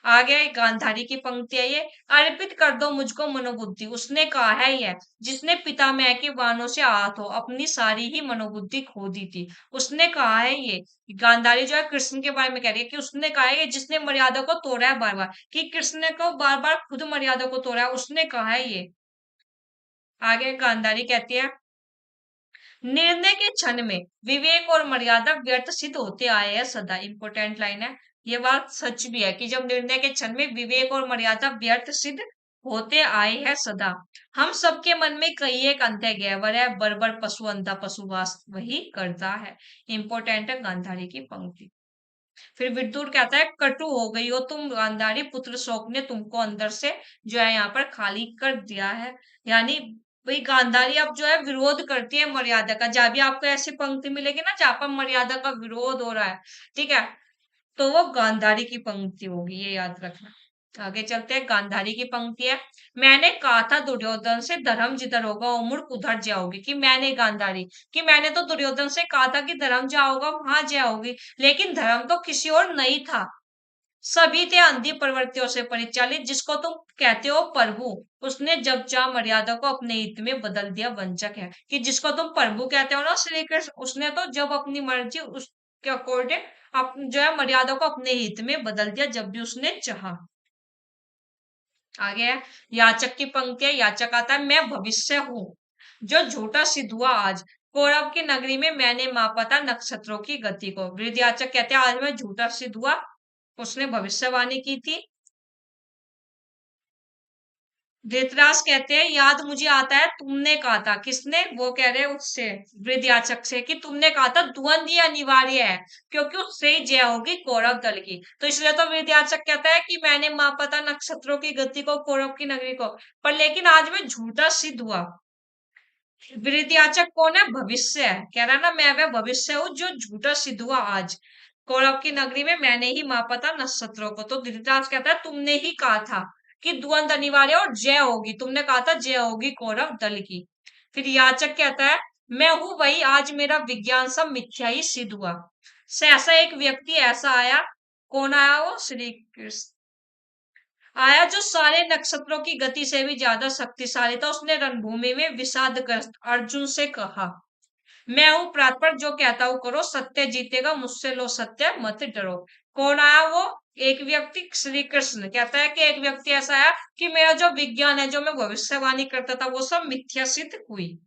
आगे गांधारी की पंक्ति है ये, अर्पित कर दो मुझको मनोबुद्धि। उसने कहा है ये जिसने पितामह के बाणों से आहत हो अपनी सारी ही मनोबुद्धि खो दी थी। उसने कहा है ये। गांधारी जो है कृष्ण के बारे में कह रही है कि उसने कहा है ये जिसने मर्यादा को तोड़ा है बार बार, कि कृष्ण को बार बार खुद मर्यादा को तोड़ा है, उसने कहा है ये। आगे गांधारी कहती है, निर्णय के क्षण में विवेक और मर्यादा व्यर्थ सिद्ध होते आए हैं सदा। इंपोर्टेंट लाइन है। ये बात सच भी है कि जब निर्णय के क्षण में विवेक और मर्यादा व्यर्थ सिद्ध होते आए हैं सदा। हम सबके मन में कई एक अंत्य गैवर है, बर्बर पशु अंधा पशुवास वही करता है। इंपोर्टेंट है गांधारी की पंक्ति। फिर विदुर कहता है, कटु हो गई हो तुम गांधारी, पुत्र शोक ने तुमको अंदर से जो है यहाँ पर खाली कर दिया है। यानी भाई गांधारी अब जो है विरोध करती है मर्यादा का। जब भी आपको ऐसी पंक्ति मिलेगी ना जहां पर मर्यादा का विरोध हो रहा है, ठीक है, तो वो गांधारी की पंक्ति होगी, ये याद रखना। आगे चलते हैं। गांधारी की पंक्ति है, मैंने कहा था दुर्योधन से धर्म जिधर होगा वो मूर्ख उधर जाओगी। कि मैंने गांधारी, कि मैंने तो दुर्योधन से कहा था कि धर्म जहाँ होगा वहां जाओगी, लेकिन धर्म तो किसी और नहीं था। सभी थे अंधी प्रवृत्तियों से परिचालित। जिसको तुम कहते हो प्रभु, उसने जब चाह मर्यादा को अपने हित में बदल दिया। वंचक है कि जिसको तुम प्रभु कहते हो ना श्री कृष्ण, उसने तो जब अपनी मर्जी उसके अकॉर्डिंग जो है मर्यादा को अपने हित में बदल दिया जब भी उसने चाहा। आगे है याचक की पंक्ति है। याचक आता है, मैं भविष्य हूँ जो झूठा सिद्ध हुआ आज। कौरव की नगरी में मैंने मापा था नक्षत्रों की गति को। वृद्ध याचक कहते हैं, आज मैं झूठा सिद्ध हुआ। उसने भविष्यवाणी की थी। धृतराष्ट्र कहते हैं, याद मुझे आता है तुमने कहा था। किसने? वो कह रहे हैं उससे, वृद्ध याचक से, कि तुमने कहा था द्वंद ये अनिवार्य है क्योंकि उससे ही जय होगी कौरव दल की। तो इसलिए तो वृद्ध याचक कहता है कि मैंने मापा था नक्षत्रों की गति को, कौरव की नगरी को, पर लेकिन आज मैं झूठा सिद्ध हुआ। वृद्ध याचक कौन है? भविष्य है। कह रहा ना मैं वह भविष्य हूँ जो झूठा सिद्ध हुआ आज। कौरव की नगरी में मैंने ही मापा था नक्षत्रों को। तो धृतराष्ट्र कहता है, तुमने ही कहा था कि द्वंद अनिवार्य और जय होगी। तुमने कहा था जय होगी कौरव दल की। फिर याचक कहता है, मैं हूं वही, आज मेरा विज्ञान सब मिथ्या ही सिद्ध हुआ। सहसा एक व्यक्ति ऐसा आया। कौन आया? वो श्री कृष्ण आया जो सारे नक्षत्रों की गति से भी ज्यादा शक्तिशाली था। उसने रणभूमि में विषादग्रस्त अर्जुन से कहा, मैं हूं प्रातपर जो कहता हूं करो, सत्य जीतेगा मुझसे लो सत्य मत डरो। कौन आया वो? एक व्यक्ति। श्री कृष्ण कहता है कि एक व्यक्ति ऐसा आया कि मेरा जो विज्ञान है, जो मैं भविष्यवाणी करता था, वो सब मिथ्या सिद्ध हुई।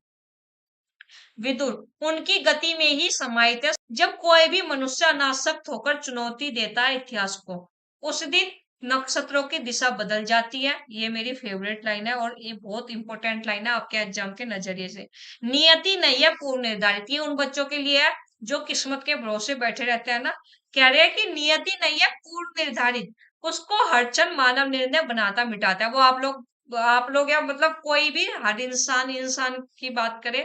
विदुर उनकी गति में ही समाहित है। जब कोई भी मनुष्य अनासक्त होकर चुनौती देता है इतिहास को, उस दिन नक्षत्रों की दिशा बदल जाती है। ये मेरी फेवरेट लाइन है और ये बहुत इंपॉर्टेंट लाइन है आपके एग्जाम के नजरिए से। नियति नहीं है पूर्व निर्धारित। ये उन बच्चों के लिए है जो किस्मत के भरोसे बैठे रहते हैं ना। कह रहे हैं कि नियति नहीं है पूर्व निर्धारित, उसको हर क्षण मानव निर्णय बनाता मिटाता है। वो आप लोग या मतलब कोई भी हर इंसान इंसान की बात करे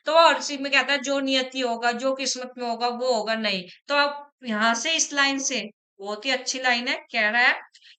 तो वो हर चीज में कहता है जो नियति होगा, जो किस्मत में होगा वो होगा, नहीं। तो अब यहाँ से इस लाइन से बहुत ही अच्छी लाइन है, कह रहा है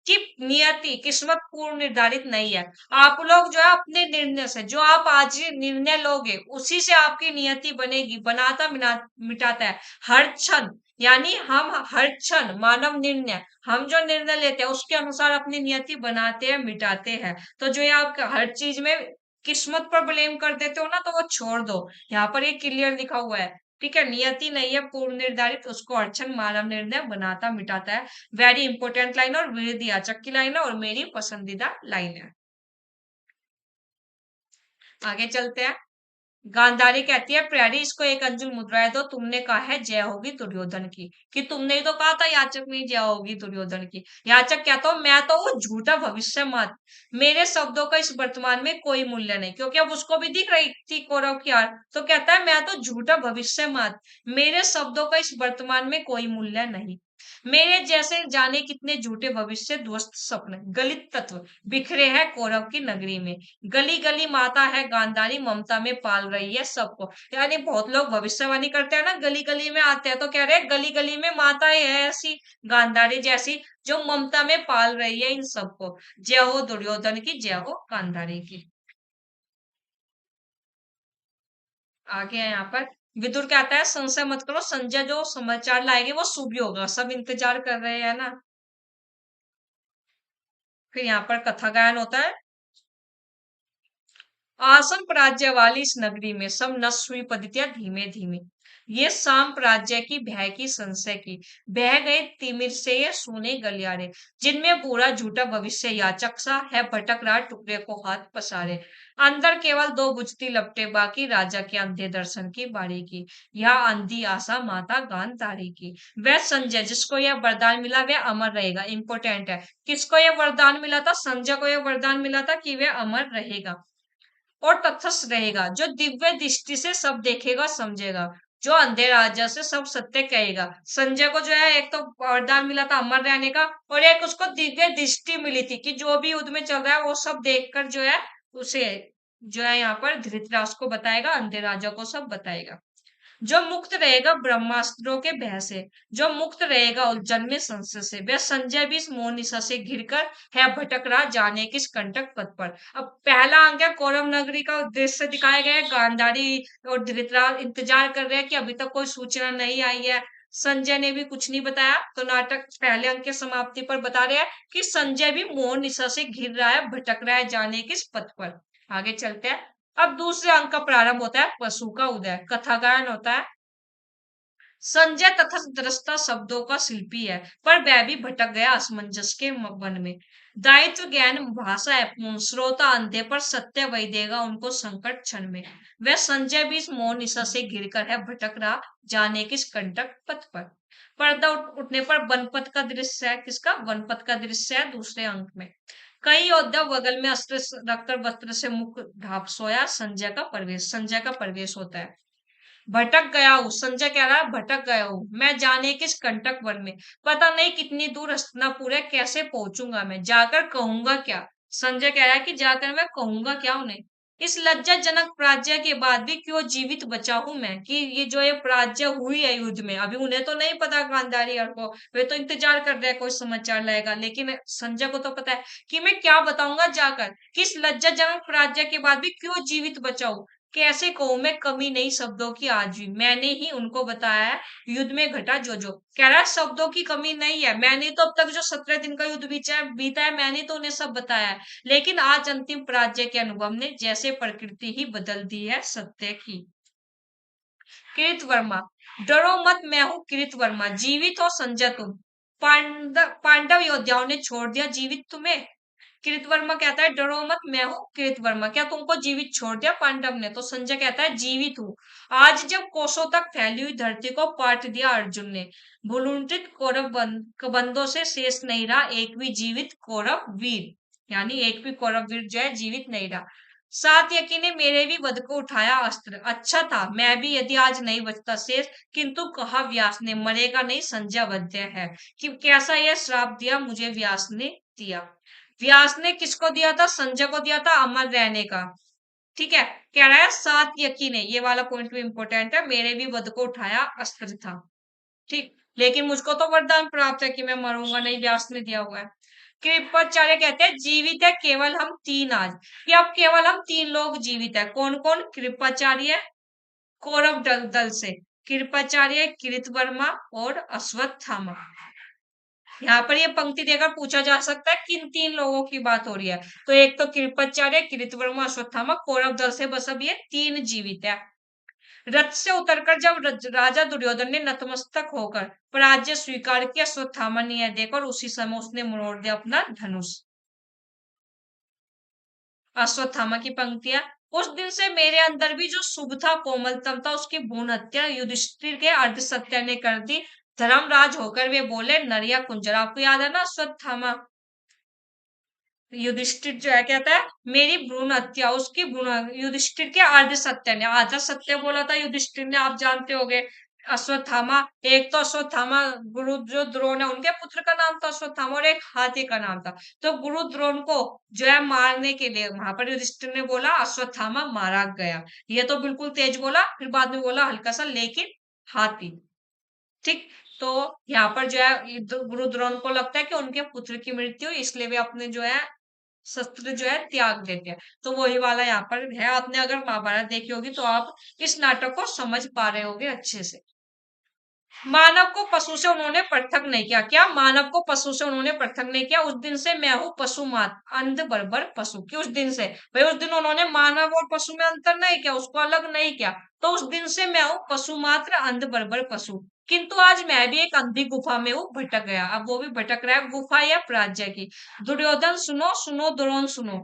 कि नियति किस्मत पूर्व निर्धारित नहीं है। आप लोग जो है अपने निर्णय से, जो आप आज ये निर्णय लोगे उसी से आपकी नियति बनेगी, बनाता मिटाता है हर क्षण। यानी हम हर क्षण मानव निर्णय, हम जो निर्णय लेते हैं उसके अनुसार अपनी नियति बनाते हैं, मिटाते हैं। तो जो ये आप हर चीज में किस्मत पर ब्लेम कर देते हो ना, तो वो छोड़ दो। यहाँ पर ये क्लियर लिखा हुआ है, ठीक है। नियति नहीं है पूर्व निर्धारित, उसको अड़चन मानव निर्णय बनाता मिटाता है। वेरी इंपॉर्टेंट लाइन और विधि याचक की लाइन है और मेरी पसंदीदा लाइन है। आगे चलते हैं। गांधारी कहती है, प्यारी इसको एक अंजुल मुद्राएं दो, तुमने कहा है जय होगी दुर्योधन की। कि तुमने ही तो कहा था याचक में जय होगी दुर्योधन की। याचक कहता हूं मैं तो वो झूठा भविष्य मत, मेरे शब्दों का इस वर्तमान में कोई मूल्य नहीं। क्योंकि अब उसको भी दिख रही थी कौरव की हार, तो कहता है मैं तो झूठा भविष्य मत, मेरे शब्दों का इस वर्तमान में कोई मूल्य नहीं। मेरे जैसे जाने कितने झूठे भविष्य ध्वस्त स्वप्न गलित तत्व बिखरे हैं कौरव की नगरी में। गली गली माता है गांधारी, ममता में पाल रही है सबको। यानी बहुत लोग भविष्यवाणी करते हैं ना, गली गली में आते हैं, तो कह रहे हैं गली गली में माताएं है ऐसी गांधारी जैसी, जो ममता में पाल रही है इन सबको। जय हो दुर्योधन की, जय हो गांधारी की। आगे है यहाँ पर, विदुर कहता है संशय मत करो, संजय जो समाचार लाएंगे वो शुभ ही होगा, सब इंतजार कर रहे हैं ना। फिर यहाँ पर कथा गायन होता है। आसन राज्य वाली इस नगरी में सब नष्ट हुई पदितियां धीमे धीमे। ये शाम राज्य की भय की संशय की, बह गए तिमिर से ये सोने गलियारे, जिनमें पूरा झूठा भविष्य याचक सा है भटक रहा टुकड़े को हाथ पसारे। अंदर केवल दो बुझती लपटे बाकी, राजा के अंधे दर्शन की बारी की, यह अंधी आशा माता गांधारी की। वह संजय जिसको यह वरदान मिला वह अमर रहेगा। इंपॉर्टेंट है, किसको यह वरदान मिला था? संजय को यह वरदान मिला था कि वह अमर रहेगा और तटस्थ रहेगा, जो दिव्य दृष्टि से सब देखेगा समझेगा, जो अंधे राजा से सब सत्य कहेगा। संजय को जो है एक तो वरदान मिला था अमर रहने का, और एक उसको दिव्य दृष्टि मिली थी कि जो भी युद्ध में चल रहा है वो सब देखकर जो है उसे जो है यहाँ पर धृतराष्ट्र को बताएगा, अंधे राजा को सब बताएगा। जो मुक्त रहेगा ब्रह्मास्त्रों के भय से, जो मुक्त रहेगा उलझन में संशय से, वह संजय भी इस मोह निशा से घिरकर है भटक रहा जाने किस कंटक पथ पर। अब पहला अंक है कौरव नगरी का दृश्य दिखाया गया है। गांधारी और धृतराष्ट्र इंतजार कर रहे हैं कि अभी तक कोई सूचना नहीं आई है, संजय ने भी कुछ नहीं बताया। तो नाटक पहले अंक के समाप्ति पर बता रहे हैं कि संजय भी मोह निशा से घिर रहा है, भटक रहा है जाने किस पथ पर। आगे चलते हैं। अब दूसरे अंक का प्रारंभ होता है, पशु का उदय, कथा गायन होता है। संजय तथा दृष्टा शब्दों का शिल्पी है, पर वह भी भटक गया असमंजस के वन में। दायित्व ज्ञान भाषा है पूर्ण, श्रोता अंधे पर सत्य वही देगा उनको संकट क्षण में। वह संजय भी इस मोह निशा से घिरकर है भटक रहा जाने किस कंटक पथ पर। पर्दा उठने पर वनपथ का दृश्य है, किसका? वनपथ का दृश्य है दूसरे अंक में। कई योद्धा बगल में अस्त्र रखकर वस्त्र से मुख ढाप सोया, संजय का प्रवेश, संजय का प्रवेश होता है। भटक गया हूँ, संजय कह रहा है भटक गया हूँ मैं जाने किस कंटक वन में, पता नहीं कितनी दूर हस्तिनापुर है, कैसे पहुंचूंगा मैं, जाकर कहूंगा क्या। संजय कह रहा है कि जाकर मैं कहूंगा क्या उन्हें। इस लज्जाजनक पराजय के बाद भी क्यों जीवित बचा हूं मैं, कि ये जो ये पराजय हुई है युद्ध में, अभी उन्हें तो नहीं पता गांधारी और को, वे तो इंतजार कर रहे हैं कोई समाचार लाएगा, लेकिन संजय को तो पता है कि मैं क्या बताऊंगा जाकर, किस लज्जाजनक पराजय के बाद भी क्यों जीवित बचा हूं। कैसे कहूं मैं, कमी नहीं शब्दों की आज भी, मैंने ही उनको बताया है युद्ध में घटा जो जो। कह रहा है शब्दों की कमी नहीं है, मैंने तो अब तक जो 17 दिन का युद्ध बीता है मैंने तो उन्हें सब बताया है, लेकिन आज अंतिम पराजय के अनुभव ने जैसे प्रकृति ही बदल दी है सत्य की। कृत वर्मा, डरो मत मैं हूं कृत वर्मा, जीवित हो संजय तुम, पांडव योद्धाओं ने छोड़ दिया जीवित तुम्हें। कृतवर्मा कहता है डरो मत मैं हूँ कृतवर्मा, क्या तुमको जीवित छोड़ दिया पांडव ने? तो संजय कहता है जीवित हूँ। आज जब कोसों तक फैली हुई धरती को पाट दिया अर्जुन ने, भूलुंठित कौरव बंदों से शेष नहीं रहा एक भी जीवित कौरव वीर, यानी एक भी कौरव वीर जो है जीवित नहीं रहा। सात यकी ने मेरे भी वध को उठाया अस्त्र, अच्छा था मैं भी यदि आज नहीं बचता शेष, किंतु कहा व्यास ने मरेगा नहीं संजय वध्य है। कि कैसा यह श्राप दिया मुझे व्यास ने दिया। व्यास ने किसको दिया था? संजय को दिया था अमर रहने का, ठीक है, कह रहा है सात यकीन है, ये वाला पॉइंट भी इंपॉर्टेंट है, मेरे भी वध को उठाया अस्त्र था। ठीक, लेकिन मुझको तो वरदान प्राप्त है कि मैं मरूंगा नहीं, व्यास ने दिया हुआ है। कृपाचार्य कहते हैं जीवित है केवल हम तीन आज, कि अब केवल हम तीन लोग जीवित है। कौन कौन? कृपाचार्य कौरव दल से, कृपाचार्य, कृतवर्मा और अश्वत्थामा। यहाँ पर ये पंक्ति देकर पूछा जा सकता है किन तीन लोगों की बात हो रही है। तो एक तो कृपाचार्य, कृतवर्मा, अश्वत्थामा, कौरव दल से बस अब ये तीन जीवित है। रथ से उतरकर जब राजा दुर्योधन ने नतमस्तक होकर पराजय स्वीकार किया, अश्वत्थामा ने यह देखकर उसी समय उसने मोड़ दिया अपना धनुष। अश्वत्थामा की पंक्तियां, उस दिन से मेरे अंदर भी जो शुभ था, कोमलतम था, उसकी भ्रूण हत्या युधिष्ठिर के अर्धसत्य ने कर दी। धर्मराज होकर वे बोले नरिया कुंजर। आपको याद है ना अश्वत्थामा? युधिष्ठिर जो है कहता है मेरी भ्रूण हत्या, उसकी भ्रूण, युधिष्ठिर के अर्ध सत्य ने, आधा सत्य बोला था युधिष्ठिर ने, आप जानते होंगे। अश्वत्थामा, एक तो अश्वत्थामा गुरु जो द्रोण है उनके पुत्र का नाम था अश्वत्थामा, और एक हाथी का नाम था। तो गुरु द्रोण को जो है मारने के लिए वहां पर युधिष्ठिर ने बोला अश्वत्थामा मारा गया। ये तो बिल्कुल तेज बोला, फिर बाद में बोला हल्का सा लेकिन हाथी। ठीक, तो यहाँ पर जो है गुरु द्रोण को लगता है कि उनके पुत्र की मृत्यु, इसलिए वे अपने जो है शस्त्र जो है त्याग देते हैं। तो वही वाला यहाँ पर है। आपने अगर महाभारत देखी होगी तो आप इस नाटक को समझ पा रहे होगे अच्छे से। मानव को पशु से उन्होंने पृथक नहीं किया। क्या? मानव को पशु से उन्होंने पृथक नहीं किया। उस दिन से मैं हूं पशु मात, अंध बर्बर पशु की। उस दिन से भाई, उस दिन उन्होंने मानव और पशु में अंतर नहीं किया, उसको अलग नहीं किया। तो उस दिन से मैं हूं पशु मात्र, अंध बर्बर पशु। किंतु आज मैं भी एक अंधी गुफा में हूँ, भटक गया। अब वो भी भटक रहा है, गुफा या प्राज्ञ की। दुर्योधन सुनो, सुनो द्रोण सुनो,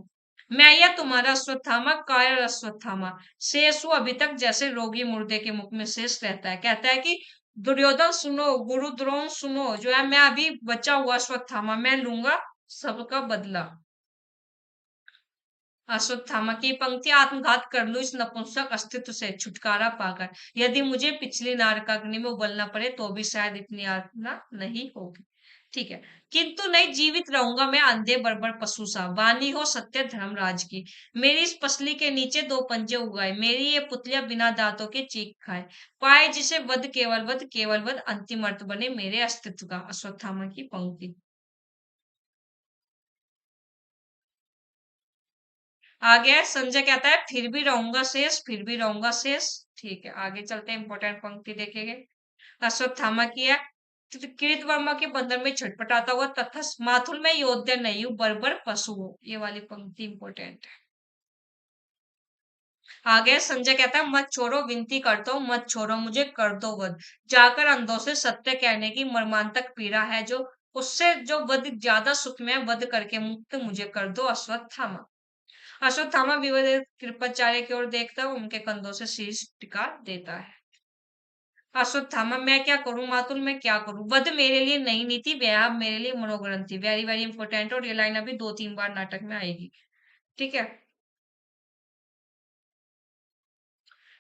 मैं या तुम्हारा अश्वत्थामा, कायर अश्वत्थामा, शेष हूं अभी तक जैसे रोगी मुर्दे के मुख में शेष रहता है। कहता है कि दुर्योधन सुनो, गुरु द्रोण सुनो, जो है मैं अभी बचा हुआ अश्वत्थामा, मैं लूंगा सबका बदला। अश्वत्थामा की पंक्ति, आत्मघात कर लूं इस नपुंसक अस्तित्व से छुटकारा पाकर, यदि मुझे पिछली नारकाग्नि में उबलना पड़े तो भी शायद इतनी यातना नहीं होगी। ठीक है, किंतु नहीं, जीवित रहूंगा मैं अंधे बर्बर पशु सा। वाणी हो सत्य धर्मराज की, मेरी इस पसली के नीचे दो पंजे उगाए, मेरी ये पुतलियां बिना दांतों के चीख खाए, पाए जिसे वध केवल वध, केवल वध अंतिम अर्थ बने मेरे अस्तित्व का। अश्वत्थामा की पंक्ति। आगे है, संजय कहता है फिर भी रहूंगा शेष, फिर भी रहूंगा शेष। ठीक है, आगे चलते हैं, इंपॉर्टेंट पंक्ति देखेंगे। अश्वत्थामा की है, कृतवर्मा के बंधन में छटपटाता हुआ, तथा माथुर में योद्धा नहीं हूं, बर्बर पशु हूं। ये वाली पंक्ति इंपॉर्टेंट है। आगे संजय कहता है मत छोड़ो, विनती करता हूँ मत छोड़ो, मुझे कर दो वध, जाकर अंधों से सत्य कहने की मर्मांतक पीड़ा है जो, उससे जो वध ज्यादा सुख में है, वध करके मुक्त मुझे कर दो अश्वत्थामा। अश्वत्थामा विवद कृपाचार्य की ओर देखता है, उनके कंधों से शीश टिका देता है। अश्वत्थामा, मैं क्या करूं मातुल, मैं क्या करूं? वध मेरे लिए नई नीति, व्याह मेरे लिए मनोग्रंथि। वेरी वेरी इंपॉर्टेंट, और ये लाइन अभी दो तीन बार नाटक में आएगी। ठीक है,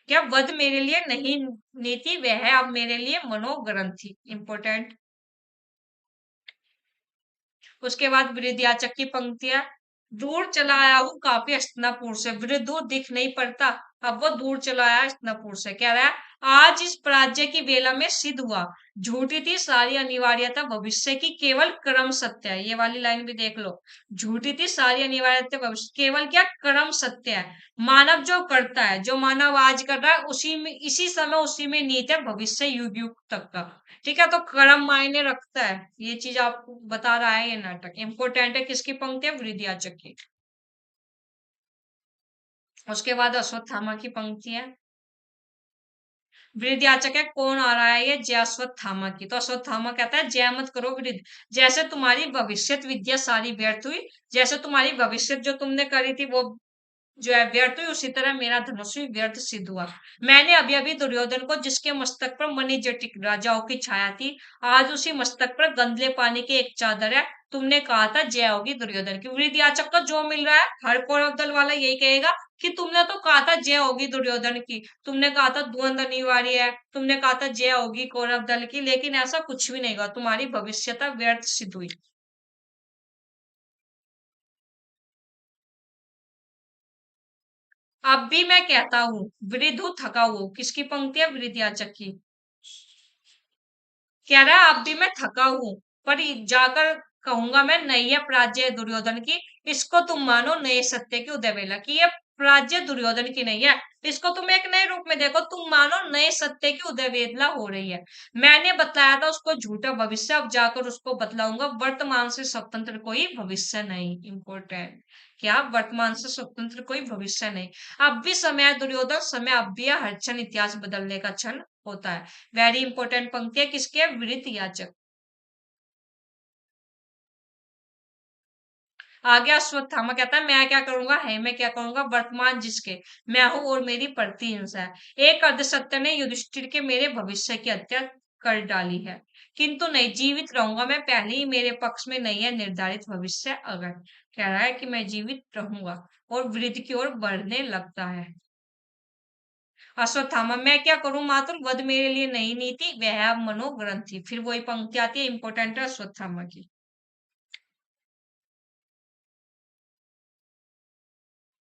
क्या? वध मेरे लिए नहीं नीति, वह अब मेरे लिए मनोग्रंथि। इंपॉर्टेंट। उसके बाद वृद्धाचक की पंक्तियां, दूर चला आया हूँ काफी हस्तिनापुर से, वृद्ध दूर दिख नहीं पड़ता, अब वो दूर चला आया हस्तिनापुर से। कह रहा है आज इस पराजय की बेला में सिद्ध हुआ, झूठी थी सारी अनिवार्यता भविष्य की, केवल कर्म सत्य है। ये वाली लाइन भी देख लो, झूठी थी सारी अनिवार्यता भविष्य, केवल क्या? कर्म सत्य है। मानव जो करता है, जो मानव आज कर रहा है, उसी में, इसी समय उसी में नीत है भविष्य युग युग तक का। ठीक है, तो कर्म मायने रखता है, ये चीज आपको बता रहा है ये नाटक। इंपोर्टेंट है, किसकी पंक्ति है? वृद्धाचक की। उसके बाद अश्वत्थामा की पंक्ति है, वृद्धाचक है, कौन आ रहा है? ये जय अश्वत्थामा की। तो अश्वत्थामा कहता है जय मत करो वृद्ध, जैसे तुम्हारी भविष्य विद्या सारी व्यर्थ हुई, जैसे तुम्हारी भविष्य जो तुमने करी थी वो जो है व्यर्थ हुई, उसी तरह मेरा धनुष भी व्यर्थ सिद्ध हुआ। मैंने अभी अभी दुर्योधन को, जिसके मस्तक पर मणिजटिक राजाओं की छाया थी, आज उसी मस्तक पर गंदले पानी की एक चादर है। तुमने कहा था जय होगी दुर्योधन की। वृद्ध याचक को जो मिल रहा है, हर कौरव दल वाला यही कहेगा कि तुमने तो कहा था जय होगी दुर्योधन की, तुमने कहा था द्वंद अनिवार्य है, तुमने कहा था जय होगी कौरव दल की, लेकिन ऐसा कुछ भी नहीं हुआ, तुम्हारी भविष्यता व्यर्थ सिद्ध हुई। अब भी मैं कहता हूँ, वृद्ध हूँ थका हूँ। किसकी पंक्ति है? वृद्ध की। कह रहा है अब भी मैं थका हूँ, पर जाकर कहूंगा मैं, नई है प्राज्य दुर्योधन की, इसको तुम मानो नए सत्य की उदय वेला की। ये प्राज्य दुर्योधन की नहीं है, इसको तुम एक नए रूप में देखो, तुम मानो नए सत्य की उदय वेला हो रही है। मैंने बताया था उसको झूठा भविष्य, अब जाकर उसको बतलाऊंगा वर्तमान से स्वतंत्र कोई भविष्य नहीं। इंपॉर्टेंट, क्या? वर्तमान से स्वतंत्र कोई भविष्य नहीं। अब भी समय है दुर्योधन, समय अब भी है, हर क्षण इतिहास बदलने का क्षण होता है। वेरी इंपॉर्टेंट पंक्ति है, किसकी है? वृत्त याचक। आगे अश्वत्थामा कहता है, मैं क्या करूंगा है, मैं क्या करूंगा वर्तमान जिसके मैं हूं और मेरी प्रतिहिंसा है। एक अर्धसत्य ने युधिष्ठिर के मेरे भविष्य की हत्या कर डाली है, किंतु नहीं, जीवित रहूंगा मैं, पहले ही मेरे पक्ष में नहीं है निर्धारित भविष्य। अगर कह रहा है कि मैं जीवित रहूंगा और वृद्ध की ओर बढ़ने लगता है। अश्वत्थामा, मैं क्या करूं मातुल, वध मेरे लिए नई नीति, वह अब मनोग्रंथि। फिर वही पंक्ति आती है, इंपोर्टेंट है अश्वत्थामा की।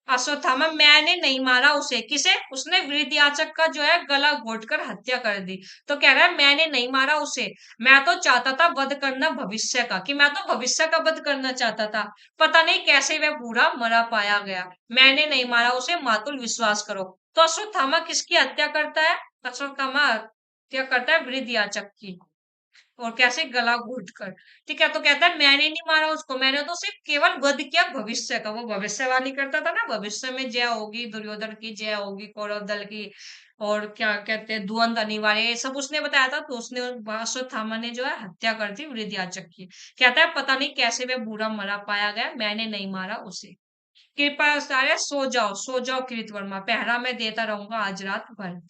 अश्वत्थामा, मैंने नहीं मारा उसे। किसे? उसने वृद्धयाचक का जो है गला घोटकर हत्या कर दी। तो कह रहा है मैंने नहीं मारा उसे, मैं तो चाहता था वध करना भविष्य का, कि मैं तो भविष्य का वध करना चाहता था। पता नहीं कैसे वह बूढ़ा मरा पाया गया। मैंने नहीं मारा उसे मातुल, विश्वास करो। तो अश्वत्थामा किसकी हत्या करता है? अश्वत्थामा हत्या करता है वृद्धयाचक की। और कैसे? गला घोट कर। ठीक है, तो कहता है मैंने नहीं मारा उसको, मैंने तो सिर्फ केवल वध किया भविष्य का। वो भविष्यवाणी करता था ना, भविष्य में जय होगी दुर्योधन की, जय होगी कौरव दल की, और क्या कहते हैं द्वंद अनिवार्य, ये सब उसने बताया था। तो उसने, अश्वत्थामा ने जो है हत्या कर दी वृद्धयाचक की। कहता है पता नहीं कैसे वह बूढ़ा मरा पाया गया, मैंने नहीं मारा उसे। कृपा सारे सो जाओ कृतवर्मा, पहरा मैं देता रहूंगा आज रात भर।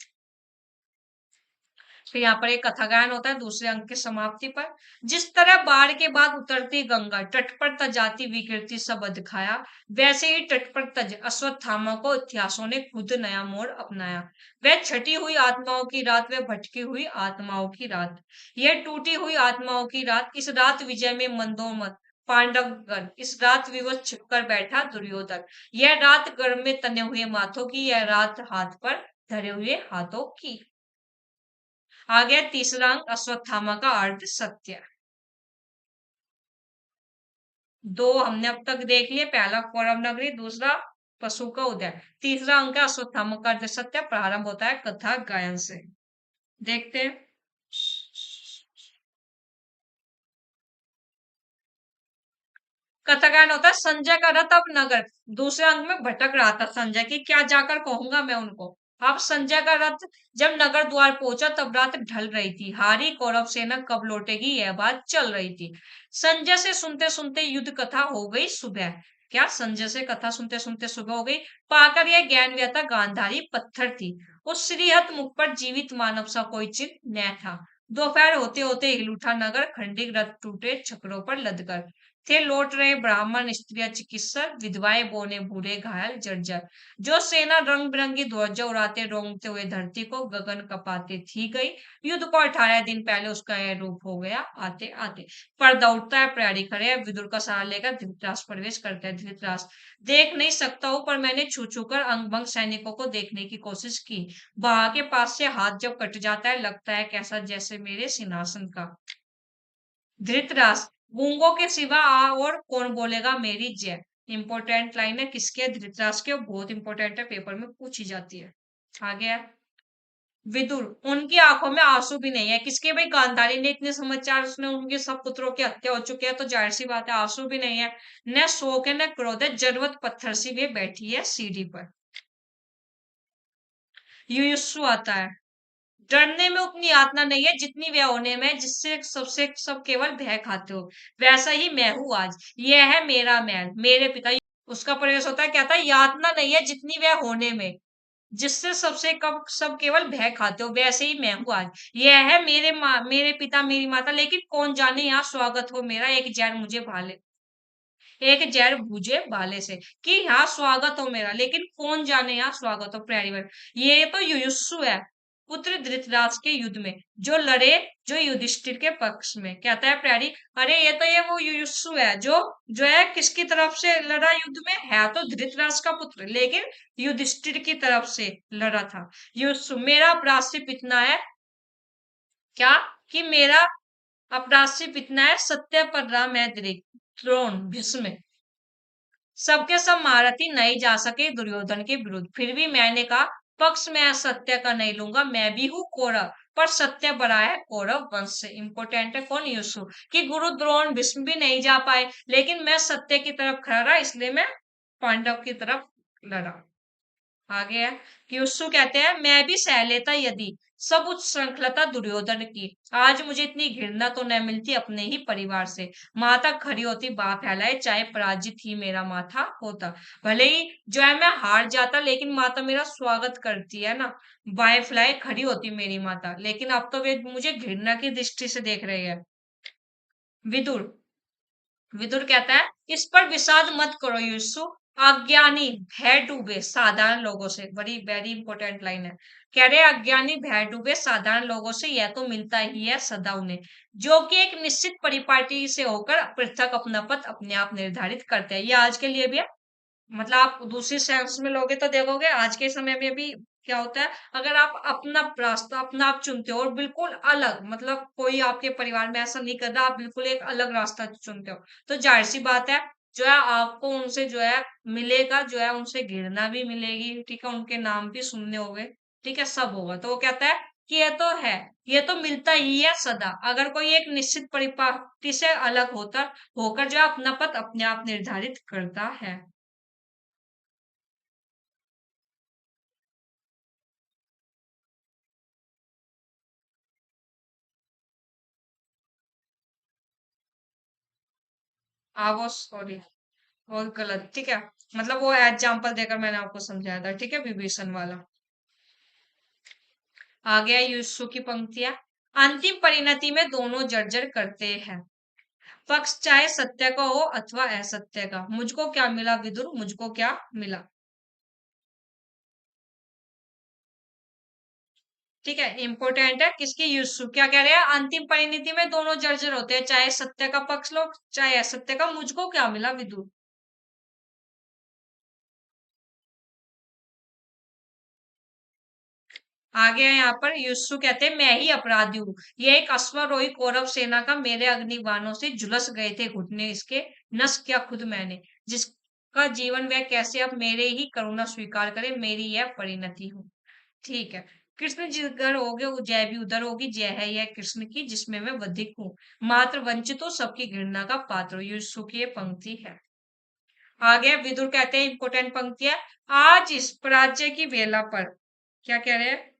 फिर यहाँ पर एक कथा गायन होता है दूसरे अंक की समाप्ति पर। जिस तरह बाढ़ के बाद उतरती गंगा तट पर तजाती विकृति सब दिखाया, वैसे ही तट पर तज अश्वत्थामा को इतिहासों ने खुद नया मोड़ अपनाया। वह छटी हुई आत्माओं की रात, वह भटकी हुई आत्माओं की रात, यह टूटी हुई आत्माओं की रात। इस रात विजय में मंदोमद पांडवगण, इस रात विवश छिपकर बैठा दुर्योधन। यह रात गर्म में तने हुए माथों की, यह रात हाथ पर धरे हुए हाथों की। आ गया तीसरा अंक, अश्वत्थामा का अर्ध सत्य। दो हमने अब तक देख लिए, पहला कौरव नगरी, दूसरा पशु का उदय। तीसरा अंक है अश्वत्थामा का अर्ध सत्य। प्रारंभ होता है कथा गायन से। देखते हैं। कथा गायन होता है, संजय का रथ अब नगर। दूसरे अंक में भटक रहा था संजय, की क्या जाकर कहूंगा मैं उनको। अब संजय का रथ जब नगर द्वार पहुंचा तब रात ढल रही थी, हारी कौरव सेना कब लौटेगी यह बात चल रही थी। संजय से सुनते सुनते युद्ध कथा हो गई सुबह। क्या? संजय से कथा सुनते सुनते सुबह हो गई। पाकर यह ज्ञान व्यथा गांधारी पत्थर थी, उस श्रीहत मुख पर जीवित मानव सा कोई चिन्ह न था। दोपहर होते होते हिल उठा नगर, खंडित रथ टूटे छकड़ों पर लदकर। थे लौट रहे ब्राह्मण स्त्रियां चिकित्सक, विधवाएं बोने बूढ़े घायल जर्जर। जो सेना रंग बिरंगी ध्वजा उड़ाते रोंगते हुए धरती को गगन कपाते थी गई। युद्ध को 18 दिन पहले उसका यह रूप हो गया आते आते। पर्दा उठता है, प्रहरी खड़े हैं, विदुर का सहारा लेकर धृतराष्ट्र प्रवेश करते हैं। धृतराष्ट्र, देख नहीं सकता हूं पर मैंने छू छू कर अंग भंग सैनिकों को देखने की कोशिश की। बहा के पास से हाथ जब कट जाता है लगता है कैसा जैसे मेरे सिंहासन का। धृतराष्ट्र, गूंगों के सिवा आ और कौन बोलेगा मेरी जय। इंपॉर्टेंट लाइन है, किसके? धृतराष्ट्र के, और बहुत इंपॉर्टेंट है, पेपर में पूछी जाती है। आ गया विदुर, उनकी आंखों में आंसू भी नहीं है। किसके? भाई गांधारी ने इतने समाचार, उसने उनके सब पुत्रों की हत्या हो चुकी है, तो जाहिर सी बात है आंसू भी नहीं है। न शोक है न क्रोध है, जरूरत पत्थर सी वे बैठी है सीढ़ी पर। युयुत्सु आता है, डरने में उतनी यातना नहीं है जितनी वह होने में है, जिससे सबसे सब केवल भय खाते हो। वैसा ही मैं हूं आज, यह है मेरा महल, मेरे पिता। उसका प्रयास होता है, कहता है यातना नहीं है जितनी वह होने में, जिससे सबसे कब सब केवल भय खाते हो, वैसे ही मैं हूं आज। यह है मेरे माँ, मेरे पिता मेरी माता, लेकिन कौन जाने यहाँ स्वागत हो मेरा, एक जैन मुझे भाले, एक जैर भूजे भाले से। कि यहाँ स्वागत हो मेरा, लेकिन कौन जाने यहाँ स्वागत हो। प्रहरी वर्ग, ये तो युयुत्सु है, पुत्र धृतराष्ट्र के युद्ध में, जो लड़े, जो युधिष्ठिर के पक्ष में। कहता है प्यारी, अरे ये वो युयुत्सु है जो है किसकी तरफ से लड़ा युद्ध में, है तो धृतराष्ट्र का पुत्र, लेकिन युधिष्ठिर की तरफ से लड़ा था। युयुत्सु, मेरा प्रायश्चित इतना है, क्या, कि मेरा अपराश्रित इतना है, सत्य पर राम है द्रोण भीष्म, सबके सब महारथी नहीं जा सके दुर्योधन के विरुद्ध, फिर भी मैंने कहा पक्ष में सत्य का नहीं लूंगा, मैं भी हूँ कौरव, पर सत्य बड़ा है कौरव वंश से। इंपोर्टेंट है कौन, यूसुफ, कि गुरु द्रोण भीष्म भी नहीं जा पाए, लेकिन मैं सत्य की तरफ खड़ा रहा, इसलिए मैं पांडव की तरफ लड़ा। आगे है कि उसको कहते हैं, मैं भी सह लेता यदि सब उच्च श्रृंखलता दुर्योधन की, आज मुझे इतनी घृणा तो न मिलती अपने ही परिवार से। माता खड़ी होती बाह फैलाए, चाहे पराजित ही मेरा माथा होता, भले ही जो है मैं हार जाता, लेकिन माता मेरा स्वागत करती है ना, बाएं फैलाए खड़ी होती मेरी माता, लेकिन अब तो वे मुझे घृणा की दृष्टि से देख रहे हैं। विदुर, विदुर कहता है, इस पर विषाद मत करो युसु, अज्ञानी भय डूबे साधारण लोगों से, बड़ी वेरी इंपॉर्टेंट लाइन है, कह रहे अज्ञानी भय डूबे साधारण लोगों से यह तो मिलता ही है सदा उन्हें, जो कि एक निश्चित परिपाटी से होकर पृथक अपना पथ अपने आप निर्धारित करते हैं। ये आज के लिए भी है, मतलब आप दूसरी सेंस में लोगे तो देखोगे आज के समय में भी क्या होता है, अगर आप अपना रास्ता अपना आप चुनते हो और बिल्कुल अलग, मतलब कोई आपके परिवार में ऐसा नहीं कर रहा, आप बिल्कुल एक अलग रास्ता चुनते हो, तो जाहिर सी बात है जो है आपको उनसे जो है मिलेगा, जो है उनसे घृणा भी मिलेगी, ठीक है, उनके नाम भी सुनने होंगे, ठीक है, सब होगा। तो वो कहता है कि ये तो है, ये तो मिलता ही है सदा, अगर कोई एक निश्चित परिपाटी से अलग होता होकर जो है अपना पथ अपने आप निर्धारित करता है। वो सॉरी, बहुत गलत, ठीक है, मतलब वो एग्जाम्पल देकर मैंने आपको समझाया था, ठीक है, विभीषण वाला। आ गया यूसुफ की पंक्तियां, अंतिम परिणति में दोनों जर्जर करते हैं, पक्ष चाहे सत्य का हो अथवा असत्य का, मुझको क्या मिला विदुर, मुझको क्या मिला, ठीक है, इंपोर्टेंट है किसकी, यूसुफ क्या कह रहे हैं, अंतिम परिणति में दोनों जर्जर होते हैं, चाहे सत्य का पक्ष लो चाहे असत्य का, मुझको क्या मिला विदुर। आगे है यहाँ पर युसु कहते हैं, मैं ही अपराधी हूँ, ये एक अश्वारोही कौरव सेना का मेरे अग्निबाणों से झुलस गए थे घुटने, इसके नस क्या खुद मैंने, जिसका जीवन वह कैसे अब मेरे ही करुणा स्वीकार करे, मेरी यह परिणति हो। ठीक है, कृष्ण जिधर होगे वो जय भी उधर होगी, जय है यह कृष्ण की जिसमें मैं बधिक हूँ, मात्र वंचित हो सबकी घृणा का पात्र हो, युसु की ये पंक्ति है। आगे विदुर कहते हैं, इंपोर्टेंट पंक्ति है, आज इस पराजय की वेला पर, क्या कह रहे हैं,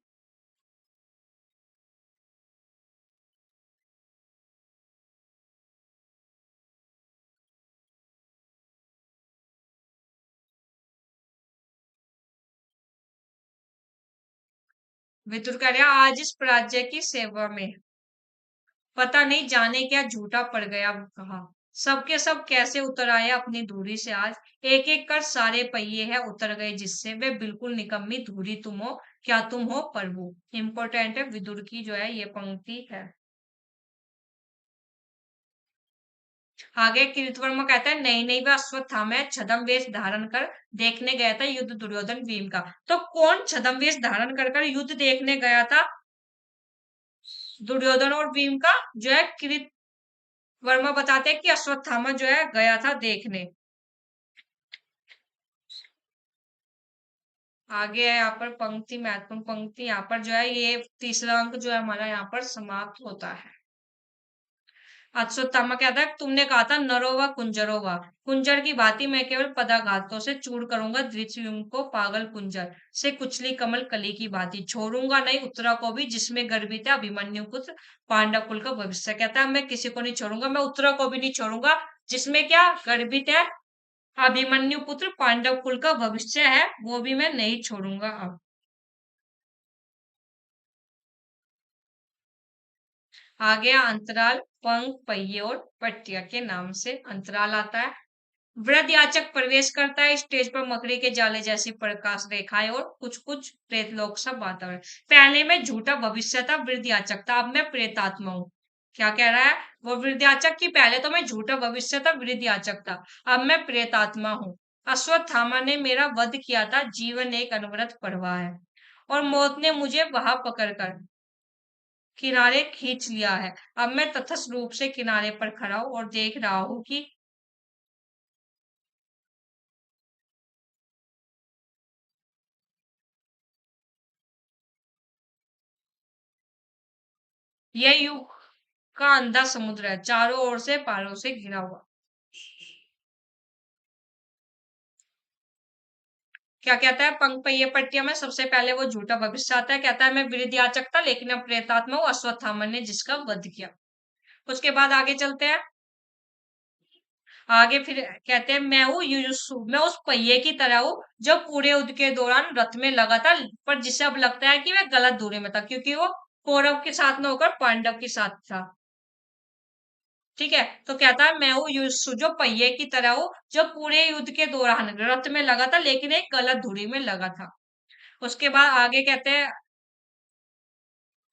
विदुर कह रहे हैं, आज इस पराजय की सेवा में पता नहीं जाने क्या झूठा पड़ गया कहा, सबके सब कैसे उतर आए अपनी धूरी से आज, एक एक कर सारे पहिए हैं उतर गए जिससे, वे बिल्कुल निकम्मी धूरी तुम हो, क्या तुम हो प्रभु। इंपोर्टेंट है विदुर की जो है ये पंक्ति है। आगे कीर्तिवर्मा कहता है, नहीं नहीं वह अश्वत्थामा है, छद्म वेश धारण कर देखने गया था युद्ध दुर्योधन भीम का, तो कौन छद्म वेश धारण कर युद्ध देखने गया था, दुर्योधन और भीम का, जो है वर्मा बताते हैं कि अश्वत्थामा जो है गया था देखने। आगे है यहाँ पर पंक्ति, महत्वपूर्ण पंक्ति, यहाँ पर जो है ये तीसरा अंक जो है हमारा यहाँ पर समाप्त होता है। अश्वत्थामा कहता है, तुमने कहा था नरो व कुंजरो व, कुंजर की भांति मैं केवल पदाघातों से चूर करूंगा द्विजयुम को, पागल कुंजर से कुचली कमल कली की भांति, छोड़ूंगा नहीं उत्तरा को भी जिसमें गर्भित है अभिमन्यु पुत्र पांडव कुल का भविष्य। कहता है मैं किसी को नहीं छोड़ूंगा, मैं उत्तरा को भी नहीं छोड़ूंगा, जिसमें क्या गर्भित है अभिमन्यु पुत्र पांडव कुल का भविष्य है, वो भी मैं नहीं छोड़ूंगा अब। आ गया अंतराल, पंख पहिए और पट्टिया के नाम से अंतराल आता है, वृद्धयाचक प्रवेश करता है स्टेज पर, मकड़ी के जाले जैसी प्रकाश रेखाएं और कुछ कुछ प्रेतलोक सा वातावरण। पहले मैं झूठा भविष्य था, वृद्धयाचक था, अब मैं प्रेतात्मा हूँ। क्या कह रहा है वो वृद्धयाचक की? पहले तो मैं झूठा भविष्य था, वृद्धयाचक था, अब मैं प्रेतात्मा हूँ। अश्वत्थामा ने मेरा वध किया था, जीवन एक अनवरत प्रवाह है और मौत ने मुझे वहां पकड़कर किनारे खींच लिया है। अब मैं तटस्थ रूप से किनारे पर खड़ा हूं और देख रहा हूं कि यह युग का अंधा समुद्र है, चारों ओर से पहाड़ों से घिरा हुआ। क्या कहता है? पंख पहिए पट्टिया में सबसे पहले वो झूठा भविष्य आता है, कहता है मैं वृद्धयाचक था लेकिन अब प्रेतात्मा हूँ, अश्वत्थामा ने जिसका वध किया। उसके बाद आगे चलते हैं। आगे फिर कहते हैं मैं हूँ युयुत्सु, मैं उस पहिए की तरह हूँ जो पूरे युद्ध के दौरान रथ में लगा था, पर जिसे अब लगता है कि वह गलत दूरी में था क्योंकि वो कौरव के साथ न होकर पांडव के साथ था। ठीक है, तो कहता है मैं हूँ युयुत्सु जो पहिए की तरह हूँ जो पूरे युद्ध के दौरान रथ में लगा था लेकिन एक गलत धुरी में लगा था। उसके बाद आगे कहते हैं,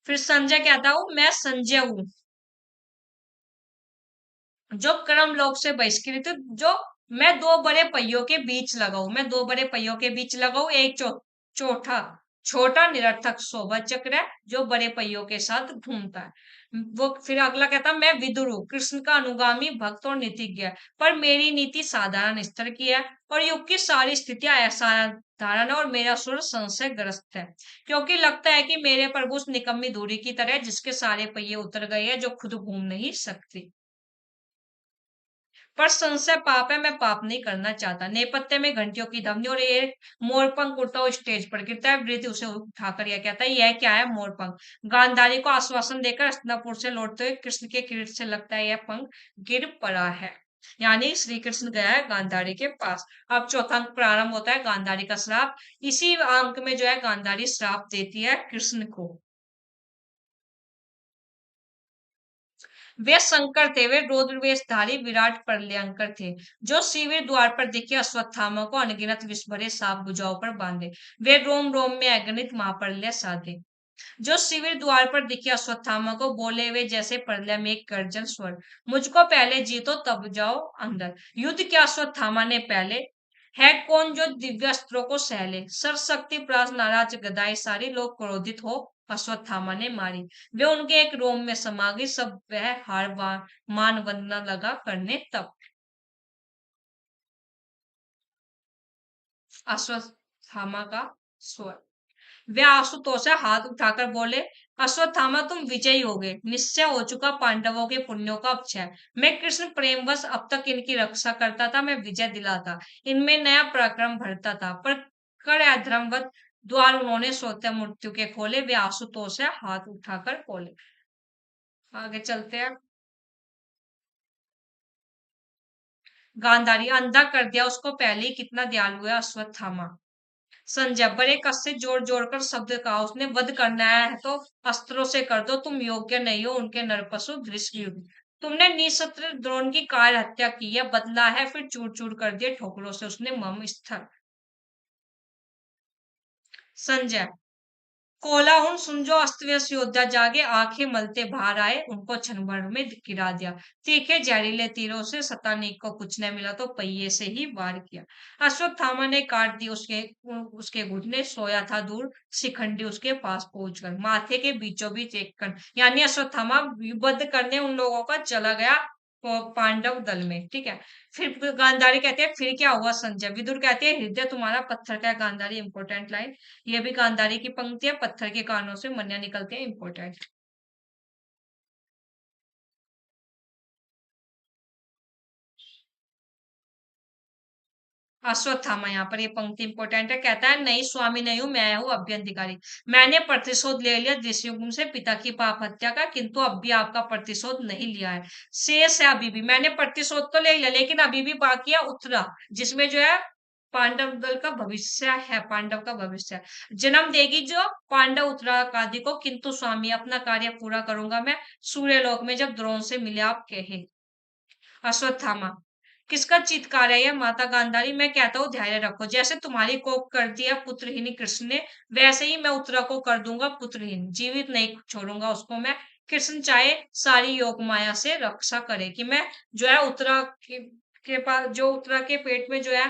फिर संजय कहता हूँ मैं संजय हूँ जो कर्म लोक से बहिष्कृत हूँ, जो मैं दो बड़े पहियों के बीच लगा हूं, मैं दो बड़े पहियों के बीच लगा हूं, एक चौथा छोटा निरर्थक शोभा चक्र है जो बड़े पहियों के साथ घूमता है। वो फिर अगला कहता मैं विदुर हूँ, कृष्ण का अनुगामी भक्त और नीतिज्ञ है, पर मेरी नीति साधारण स्तर की है और युग की सारी स्थितियां असाधारण है और मेरा सुर संशय ग्रस्त है क्योंकि लगता है कि मेरे प्रभु उस निकम्मी दूरी की तरह है जिसके सारे पहिए उतर गए हैं, जो खुद घूम नहीं सकती। पर संशय पाप है, मैं पाप नहीं करना चाहता। नेपथ्य में घंटियों की ध्वनि और ये मोरपंख उड़ता हुआ स्टेज पर गिरता है। वृद्ध उसे उठाकर यह कहता है यह क्या है? मोरपंख। गांधारी को आश्वासन देकर हस्तिनापुर से लौटते हुए कृष्ण के किरीट से लगता है यह पंख गिर पड़ा है। यानी श्री कृष्ण गया है गांधारी के पास। अब चौथा अंक प्रारंभ होता है, गांधारी का श्राप। इसी अंक में जो है गांधारी श्राप देती है कृष्ण को। वे शंकर थे, वे रौद्रवेशधारी विराट प्रलयंकर थे जो शिविर द्वार पर दिखे अश्वत्थामा को अनगिनत विष भरे सांप भुजाओं पर बांधे। वे रोम रोम में अगणित महाप्रलय साधे जो शिविर द्वार पर दिखे अश्वत्थामा को, बोले वे जैसे प्रलय में एक गर्जन स्वर, मुझको पहले जीतो तब जाओ अंदर। युद्ध किया अश्वत्थामा ने पहले, है कौन जो दिव्य अस्त्रों को सहले। सरशक्ति प्रास नाराज गदाई सारी, लोग क्रोधित हो अश्वत्थामा ने मारी। वे उनके एक रोम में समा गई, सब वह हार मान वंदना लगा करने तब। अश्वत्थामा का स्वर। वे आशुतोष से हाथ उठाकर बोले अश्वत्थामा तुम विजयी हो गए, निश्चय हो चुका पांडवों के पुण्यों का अक्षय। मैं कृष्ण प्रेमवश अब तक इनकी रक्षा करता था, मैं विजय दिलाता, इनमें नया पराक्रम भरता था, पर कर अधर्मवत द्वार उन्होंने स्वतः मृत्यु के खोले। वे आशुतोष से हाथ उठाकर बोले। आगे चलते हैं। गांधारी, अंधा कर दिया उसको पहले ही, कितना दयालु है अश्वत्थामा। संजय, बड़े कस से जोर जोर कर शब्द कहा उसने, वध करना है तो अस्त्रों से कर दो, तुम योग्य नहीं हो उनके नरपशु धृष्टद्युम्न। तुमने निशस्त्र द्रोण की कार हत्या की है, बदला है, फिर चूर चूर कर दिए ठोकरों से उसने मम स्थल। संजय, कोलाहुन सुन जो अस्त व्यस्त योद्धा जागे, आंखें मलते बाहर आए, उनको क्षण भर में गिरा दिया। तीखे जहरीले तीरों से सतानीक को कुछ न मिला तो पहिए से ही वार किया। अश्वत्थामा ने काट दी उसके उसके घुटने, सोया था दूर शिखंडी उसके पास पहुंचकर, माथे के बीचों बीच एक कण। यानी अश्वत्थामा युद्ध करने उन लोगों का चला गया पांडव दल में। ठीक है, फिर गांधारी कहते हैं फिर क्या हुआ संजय? विदुर कहते हैं हृदय तुम्हारा पत्थर का है। गांधारी, इंपोर्टेंट लाइन, ये भी गांधारी की पंक्ति है, पत्थर के कानों से मन्या निकलते हैं, इंपोर्टेंट। अश्वत्थामा, यहाँ पर ये पंक्ति इंपोर्टेंट है, कहता है नहीं स्वामी नहीं हूं, मैं हूँ अभ्यंतिकारी। मैंने प्रतिशोध ले लिया ऋषियुग से पिता की पाप हत्या का, किंतु अब भी आपका प्रतिशोध नहीं लिया है। शेष है अभी भी, मैंने प्रतिशोध तो ले लिया लेकिन अभी भी बाकी है उत्तरा, जिसमें जो है पांडव दल का भविष्य है, पांडव का भविष्य जन्म देगी जो पांडव उत्तराधिकारी को, किंतु स्वामी अपना कार्य पूरा करूंगा मैं सूर्य लोक में जब द्रोण से मिले आप कहे। अश्वत्थामा, किसका चीत्कार है यह? माता गांधारी। मैं कहता हूँ धैर्य रखो, जैसे तुम्हारी कोख कर दिया पुत्रहीन कृष्ण ने, वैसे ही मैं उत्तरा को कर दूंगा पुत्रहीन, जीवित नहीं छोड़ूंगा उसको मैं। कृष्ण चाहे सारी योग माया से रक्षा करे कि मैं जो है उत्तरा के पास, जो उत्तरा के पेट में जो है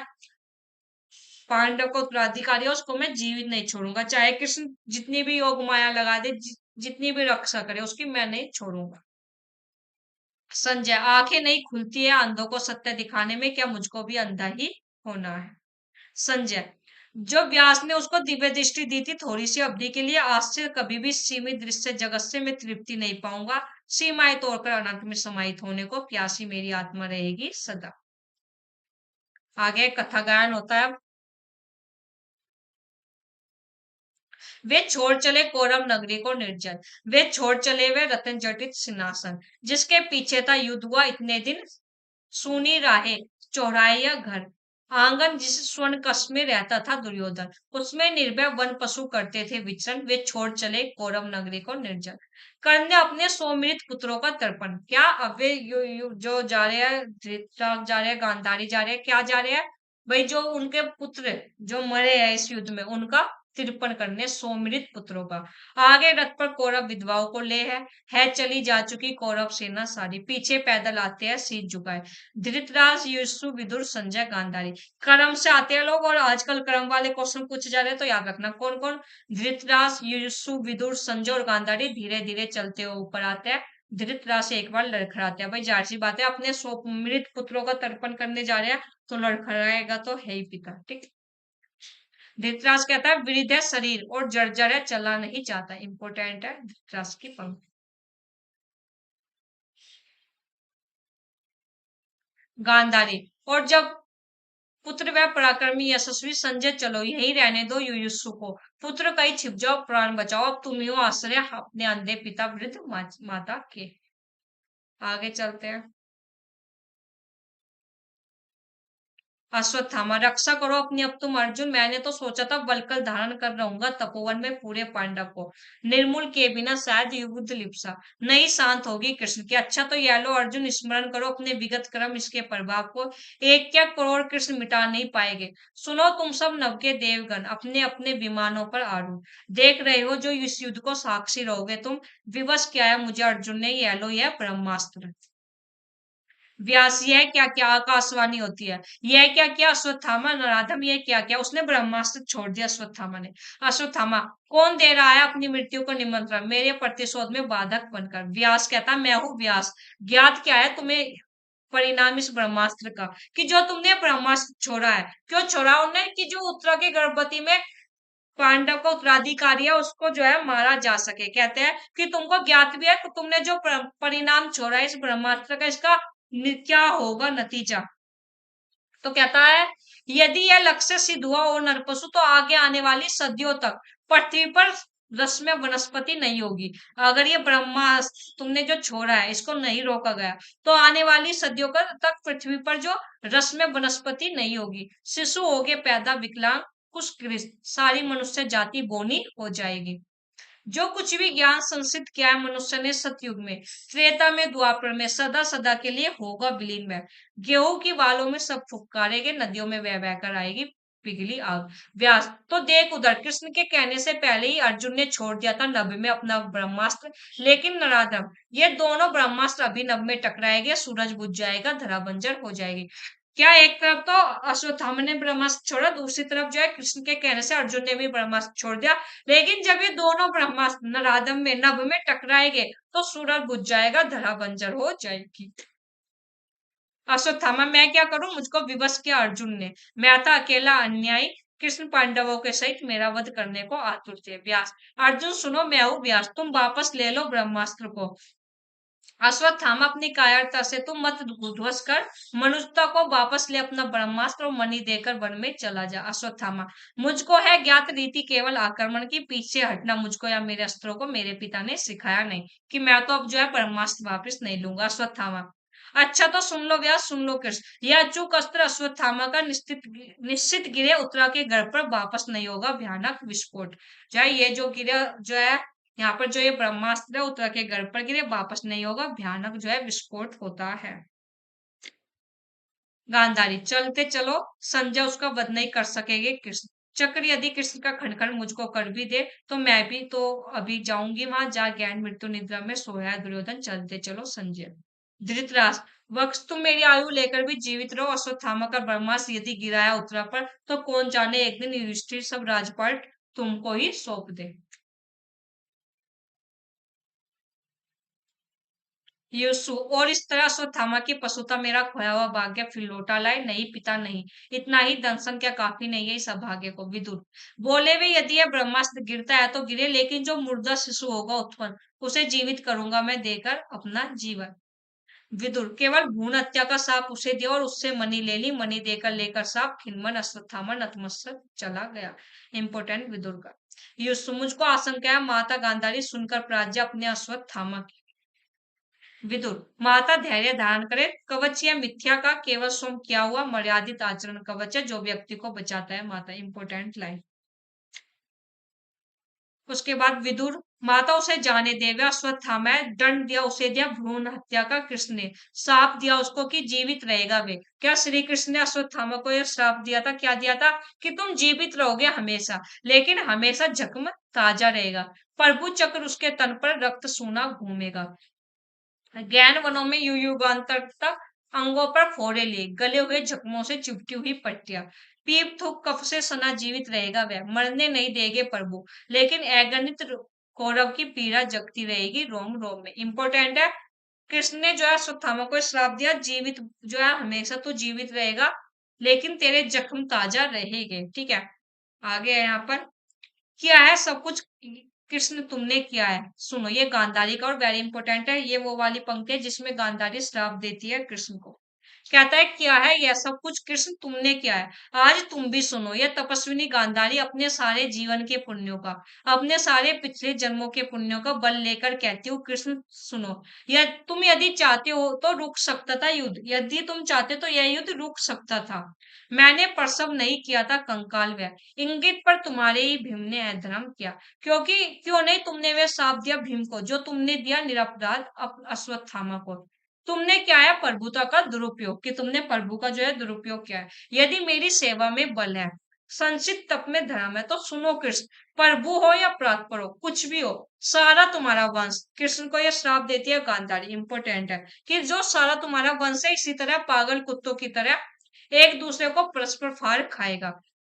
पांडव का उत्तराधिकारी है, उसको मैं जीवित नहीं छोड़ूंगा, चाहे कृष्ण जितनी भी योग माया लगा दे, जितनी भी रक्षा करे उसकी, मैं नहीं छोड़ूंगा। संजय, आंखें नहीं खुलती है अंधों को सत्य दिखाने में, क्या मुझको भी अंधा ही होना है? संजय, जो व्यास ने उसको दिव्य दृष्टि दी थी थोड़ी सी अवधि के लिए, आज से कभी भी सीमित दृश्य जगत से मैं तृप्ति नहीं पाऊंगा, सीमाएं तोड़कर अनंत में समाहित होने को प्यासी मेरी आत्मा रहेगी सदा। आगे कथा गायन होता है। वे छोड़ चले कौरव नगरी को निर्जन, वे छोड़ चले वे रतन जटित सिंहासन, जिसके पीछे था युद्ध हुआ इतने दिन, सूनी राहें चौराहे या घर, आंगन जिस स्वर्ण कक्ष में रहता था दुर्योधन, उसमें निर्भय वन पशु करते थे विचरण, वे छोड़ चले कौरव नगरी को निर्जन। कर्ण ने अपने 100 मृत पुत्रों का तर्पण, क्या अब वे जो जा रहे हैं, धृतराष्ट्र जा रहे हैं, गांधारी जा रहे हैं, क्या जा रहे हैं भाई, जो उनके पुत्र जो मरे हैं इस युद्ध में, उनका तर्पण करने 100 मृत पुत्रों का। आगे रथ पर कौरव विधवाओं को ले है चली जा चुकी कौरव सेना सारी, पीछे पैदल आते हैं शीत झुकाए, धृतराष्ट्र युष्यु विदुर संजय गांधारी। क्रम से आते हैं लोग, और आजकल क्रम वाले क्वेश्चन पूछे जा रहे हैं, तो याद रखना कौन कौन, धृतराष्ट्र युष्यु विदुर संजय और गांधारी धीरे धीरे चलते हुए ऊपर आते हैं। धृतराष्ट्र एक बार लड़खड़ाते हैं, भाई जाहिर सी बात है, अपने 100 मृत पुत्रों का तर्पण करने जा रहे हैं, तो लड़खड़ाएगा तो है ही पिता, ठीक। धृतराष्ट्र कहता है वृद्ध है शरीर और जर्जर है, चला नहीं जाता, इंपॉर्टेंट है धृतराष्ट्र की पंक्ति। गांधारी, और जब पुत्र वह पराक्रमी यशस्वी संजय, चलो यही रहने दो युयुत्सु को, पुत्र कहीं छिप जाओ प्राण बचाओ, अब तुम ही हो आश्रय अपने अंधे पिता वृद्ध माता के। आगे चलते हैं। अश्वत्थामा, रक्षा करो अपनी अब तुम अर्जुन, मैंने तो सोचा था बलकल धारण कर रहूंगा तपोवन में पूरे पांडव को, निर्मूल के बिना शायद युद्ध लिप्सा नहीं शांत होगी कृष्ण की। अच्छा तो यह लो अर्जुन, स्मरण करो अपने विगत कर्म, इसके प्रभाव को एक क्या करोड़ कृष्ण मिटा नहीं पाएंगे। सुनो तुम सब नव के देवगण, अपने अपने विमानों पर आरूढ़, देख रहे हो जो इस युद्ध को साक्षी रहोगे तुम, विवश किया है मुझे अर्जुन ने, यह लो यह ब्रह्मास्त्र। व्यास, यह क्या क्या आकाशवाणी होती है, यह क्या क्या अश्वत्थामा नराधम, यह क्या क्या, उसने ब्रह्मास्त्र छोड़ दिया अश्वत्थामा ने। अश्वत्थामा, कौन दे रहा है अपनी मृत्यु को निमंत्रण मेरे प्रतिशोध में बाधक बनकर? व्यास कहता मैं हूँ व्यास, ज्ञात क्या है तुम्हें परिणाम इस ब्रह्मास्त्र का, कि जो तुमने ब्रह्मास्त्र छोड़ा है, क्यों छोड़ा उन्हें, कि जो उत्तरा के गर्भवती में पांडव का उत्तराधिकारी है उसको जो है मारा जा सके। कहते हैं कि तुमको ज्ञात भी है कि तुमने जो परिणाम छोड़ा है इस ब्रह्मास्त्र का, इसका क्या होगा नतीजा। तो कहता है यदि यह लक्ष्य सिद्ध हुआ और नरपशु, तो आगे आने वाली सदियों तक पृथ्वी पर रस्म वनस्पति नहीं होगी। अगर ये ब्रह्मास्त्र तुमने जो छोड़ा है इसको नहीं रोका गया, तो आने वाली सदियों तक पृथ्वी पर जो रस्म वनस्पति नहीं होगी, शिशु होगे पैदा विकलांग, कुछ सारी मनुष्य जाति बोनी हो जाएगी। जो कुछ भी ज्ञान संसिद्ध किया है मनुष्य ने सतयुग में, त्रेता में, द्वापर में, सदा सदा के लिए होगा विलीन में। गेहूं की बालों में सब फुफकारेंगे, नदियों में बह बहकर आएगी पिघली आग। व्यास, तो देख उधर कृष्ण के कहने से पहले ही अर्जुन ने छोड़ दिया था नभ में अपना ब्रह्मास्त्र, लेकिन नराधम ये दोनों ब्रह्मास्त्र अभी नभ में टकराएंगे, सूरज बुझ जाएगा, धरा बंजर हो जाएगी। क्या एक तरफ तो अश्वत्थामा ने ब्रह्मास्त्र छोड़ा, दूसरी तरफ जो है कृष्ण के कहने से अर्जुन ने भी ब्रह्मास्त्र छोड़ दिया, लेकिन जब ये दोनों ब्रह्मास्त्र नराधम में नभ में टकराएंगे, तो सूरज बुझ जाएगा, धरा बंजर हो जाएगी। अश्वत्थामा, मैं क्या करूं, मुझको विवश किया अर्जुन ने, मैं था अकेला अन्यायी, कृष्ण पांडवों के सहित मेरा वध करने को आतुर थे। व्यास, अर्जुन सुनो मैं हूं व्यास, तुम वापस ले लो ब्रह्मास्त्र को। अश्वत्थामा, अपनी कायरता से तुम मत ध्वस्त कर, मनुष्यता को वापस ले अपना ब्रह्मास्त्र और मणि देकर वन में चला जा। अश्वत्थामा, मुझको है ज्ञात रीति केवल आक्रमण की, पीछे हटना मुझको या मेरे अस्त्रों को मेरे पिता ने सिखाया नहीं, कि मैं तो अब जो है ब्रह्मास्त्र वापस नहीं लूंगा। अश्वत्थामा, अच्छा तो सुन लो व्यास, सुन लो कृष्ण, यह अचूक अस्त्र अश्वत्थामा का निश्चित निश्चित गिरे उत्तरा के घर पर वापस नहीं होगा, भयानक विस्फोट जो है, ये जो गिरे जो है यहाँ पर, जो ये ब्रह्मास्त्र है उत्तरा के घर पर गिरे, वापस नहीं होगा, भयानक जो है विस्फोट होता है। गांधारी, चलते चलो, संजय उसका वध नहीं कर सकेंगे कृष्ण। चक्र, यदि कृष्ण का खंडन मुझको कर भी दे तो मैं भी तो अभी जाऊंगी वहां जहाँ ज्ञान मृत्यु निद्रा में सोया है दुर्योधन, चलते चलो संजय। धृतराष्ट्र, वक्स तुम मेरी आयु लेकर भी जीवित रहो, अश्वत्थामा का ब्रह्मास्त्र यदि गिराया उत्तरा पर तो कौन जाने एक दिन युधिष्ठिर सब राजपाट तुमको ही सौंप दे। यीशु, और इस तरह अश्वत्थामा की पशुता मेरा खोया हुआ भाग्य फिर लौटा लाए, नहीं पिता नहीं, इतना ही दंशन क्या काफी नहीं है इस अभाग्य को। विदुर, बोले वे यदि यह ब्रह्मास्त्र गिरता है तो गिरे, लेकिन जो मुर्दा शिशु होगा उत्पन्न उसे जीवित करूंगा मैं देकर अपना जीवन। विदुर, केवल भ्रूण हत्या का साप उसे दिया और उससे मणि ले ली, मणि देकर लेकर साप खिन्मन अश्वत्थामा नतमस्तक चला गया। इंपोर्टेंट विदुर का। यीशु, मुझको आशंका है माता गांधारी सुनकर प्राज्ञा अपने अश्वत्थामा की। विदुर, माता धैर्य धारण करे, कवच या मिथ्या का केवल स्वयं किया हुआ मर्यादित आचरण कवच है जो व्यक्ति को बचाता है। माता, इंपोर्टेंट लाइन। उसके बाद विदुर, माता उसे जाने दे, वह अश्वत्थामा है, दंड दिया उसे दिया भ्रूण हत्या का कृष्ण ने, श्राप दिया उसको कि जीवित रहेगा वे। क्या श्री कृष्ण ने अश्वत्थामा को यह श्राप दिया था? क्या दिया था? कि तुम जीवित रहोगे हमेशा, लेकिन हमेशा जख्म ताजा रहेगा, प्रभु चक्र उसके तन पर रक्त सूना घूमेगा। ज्ञान वनों में युगांतर तक अंगों पर फोड़े लिए, गले हुए जख्मों से चिपटी हुई पट्टियां, पीप थूक कफ से सना जीवित रहेगा वह, मरने नहीं देंगे प्रभु, लेकिन अगणित कौरव की पीड़ा जगती रहेगी रोम रोम में। इंपॉर्टेंट है, कृष्ण ने जो है अश्वत्थामा को श्राप दिया, जीवित जो है हमेशा तो जीवित रहेगा, लेकिन तेरे जख्म ताजा रहेंगे। ठीक है, आगे है यहाँ पर, किया है सब कुछ कृष्ण तुमने किया है। सुनो, ये गांधारी का और वेरी इंपॉर्टेंट है, ये वो वाली पंक्ति है जिसमें गांधारी श्राप देती है कृष्ण को। कहता है किया है यह सब कुछ कृष्ण तुमने किया है, आज तुम भी सुनो। यह तपस्विनी गांधारी अपने सारे जीवन के पुण्यों का, अपने सारे पिछले जन्मों के पुण्यों का बल लेकर कहती हूँ कृष्ण सुनो, यह तुम यदि चाहते हो तो रुक सकता था युद्ध, यदि तुम चाहते तो यह युद्ध रुक सकता था। मैंने प्रसव नहीं किया था कंकाल व्यय, इंगित पर तुम्हारे ही भीम ने अधर्म किया, क्योंकि क्यों नहीं तुमने वे साप दिया भीम को जो तुमने दिया निरपराध अश्वत्थामा को। तुमने क्या है प्रभुता का दुरुपयोग, कि तुमने प्रभु का जो है दुरुपयोग किया है। यदि मेरी सेवा में बल है, संचित तप में धर्म है, तो सुनो कृष्ण, प्रभु हो या प्रातपर हो, कुछ भी हो, सारा तुम्हारा वंश, कृष्ण को यह श्राप देती है गांधारी। इंपोर्टेंट है कि जो सारा तुम्हारा वंश है इसी तरह पागल कुत्तों की तरह एक दूसरे को परस्पर फाड़ खाएगा।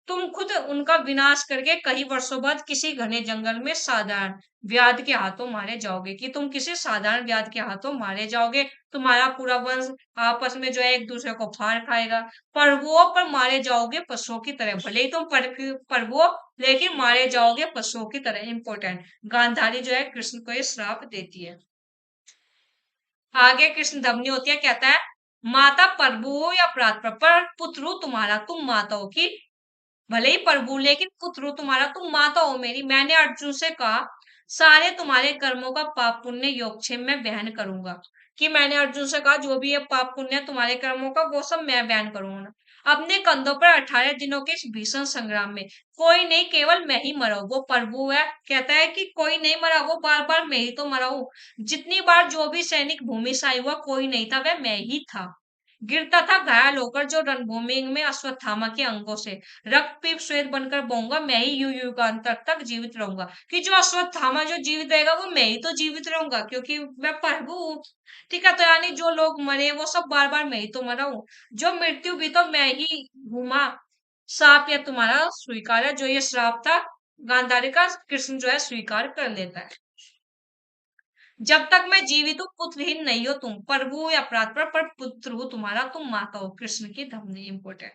तुम खुद उनका विनाश करके कई वर्षों बाद किसी घने जंगल में साधारण व्याध के हाथों मारे जाओगे, कि तुम किसी साधारण व्याध के हाथों मारे जाओगे, तुम्हारा पूरा वंश आपस में जो है एक दूसरे को फाड़ खाएगा, प्रभुओं पर मारे जाओगे पशुओं की तरह, भले ही तुम प्रभु हो, लेकिन मारे जाओगे पशुओं की तरह। इंपोर्टेंट, गांधारी जो है कृष्ण को ये श्राप देती है। आगे कृष्ण धमनी होती है, कहता है माता प्रभु हो या प्रात पर पुत्र हो तुम्हारा, तुम माता हो, कि भले ही प्रभु लेकिन पुत्र हो तुम्हारा, तुम माता हो मेरी। मैंने अर्जुन से कहा सारे तुम्हारे कर्मों का पाप पुण्य योगक्षेम में बहन करूंगा, कि मैंने अर्जुन से कहा जो भी ये पाप पुण्य है तुम्हारे कर्मों का वो सब मैं बहन करूंगा अपने कंधों पर। 18 दिनों के इस भीषण संग्राम में कोई नहीं, केवल मैं ही मरा हूं। वो प्रभु है, कहता है कि कोई नहीं मरा, वो बार बार मैं ही तो मरा हूं। जितनी बार जो भी सैनिक भूमि से आई हुआ कोई नहीं था, वह मैं ही था। गिरता था घायल होकर जो रणभूमि में अश्वत्थामा के अंगों से, रक्त पीप श्वेत बनकर बहूंगा, मैं ही युगांतर तक जीवित रहूंगा। कि जो अश्वत्थामा जो जीवित रहेगा वो मैं ही तो जीवित रहूंगा, क्योंकि मैं प्रभु हूँ। ठीक है, तो यानी जो लोग मरे वो सब बार बार मैं ही तो मरा हूँ, जो मृत्यु भी तो मैं ही घूमा। श्राप या तुम्हारा स्वीकार है, जो ये श्राप था गांधारी का, कृष्ण जो है स्वीकार कर लेता है। जब तक मैं जीवित हूँ पुत्रहीन नहीं हो तुम, प्रभु या प्रात पर पुत्र हो तुम्हारा, तुम माता हो। कृष्ण की धमनी। इंपोर्टेंट,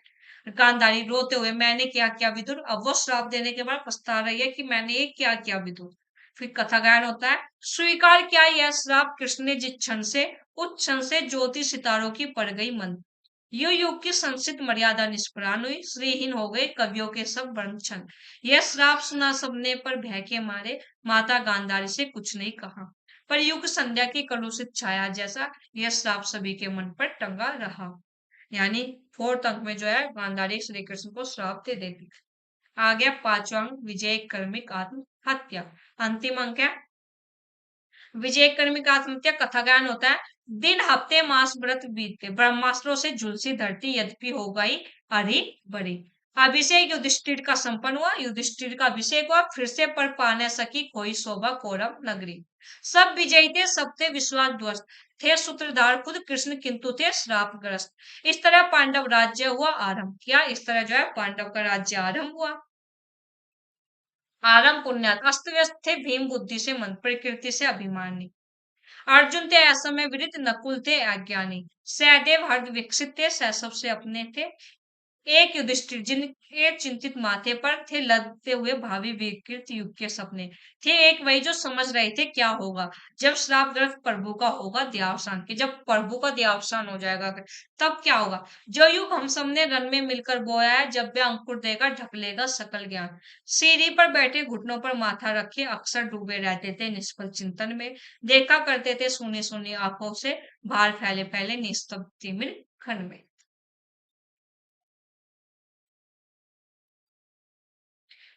गांधारी रोते हुए मैंने क्या किया विदुर, अब वो श्राप देने के बाद पछता रही है कि मैंने ये क्या किया विदुर। फिर कथा गायन होता है, स्वीकार किया यह श्राप कृष्ण ने जिस क्षण से, उस क्षण से ज्योति सितारों की पड़ गई मंद, युग की संचित मर्यादा निष्प्राण हुई, श्रीहीन हो गए कवियों के सब वर्ण छंद। यह श्राप सुना सबने पर भय के मारे, माता गांधारी से कुछ नहीं कहा, पर युग संध्या की कलुषित छाया जैसा यह श्राप सभी के मन पर टंगा रहा। यानी फोर्थ अंक में जो है गांधारी श्री कृष्ण को श्राप दे देती। आ गया पांचवा अंक, विजय कर्मिक आत्महत्या। अंतिम अंक है विजय कर्मिक आत्महत्या। कथा गायन होता है, दिन हफ्ते मास व्रत बीतते, ब्रह्मास्त्रों से झुलसी धरती यद्यपि हो गई हरी भरी। अभिषेक युधिष्ठिर का संपन्न हुआ, युधिष्ठिर का अभिषेक हुआ, फिर से पर पाने सकी कोई शोभा कौरव नगरी। सब विजयी थे, सब थे विश्वास ध्वस्त, थे सूत्रधार खुद कृष्ण किंतु थे श्रापग्रस्त। इस तरह पांडव राज्य हुआ आरंभ किया, इस तरह जो है पांडव का राज्य आरंभ हुआ। आरंभ पुण्यात अस्त व्यस्त थे भीम बुद्धि से मन प्रकृति से अभिमानी। अर्जुन थे असमय विदित, नकुल थे अज्ञानी, सहदेव हृदय विकसित थे, सहसव से अपने थे। एक युधिष्ठिर जिनके चिंतित माथे पर थे लदते हुए भावी विकृत युग के सपने। थे एक वही जो समझ रहे थे क्या होगा जब श्रापग्रस्त प्रभु का होगा देहावसान, कि जब प्रभु का देहावसान हो जाएगा तब क्या होगा। जो युग हम सबने रन में मिलकर बोया है, जब वह अंकुर देगा ढक लेगा सकल ज्ञान। सीढ़ी पर बैठे घुटनों पर माथा रखे अक्सर डूबे रहते थे निष्फल चिंतन में, देखा करते थे सुनी सुनी आंखों से भार फैले फैले निस्तब्ध तिमिर खन में।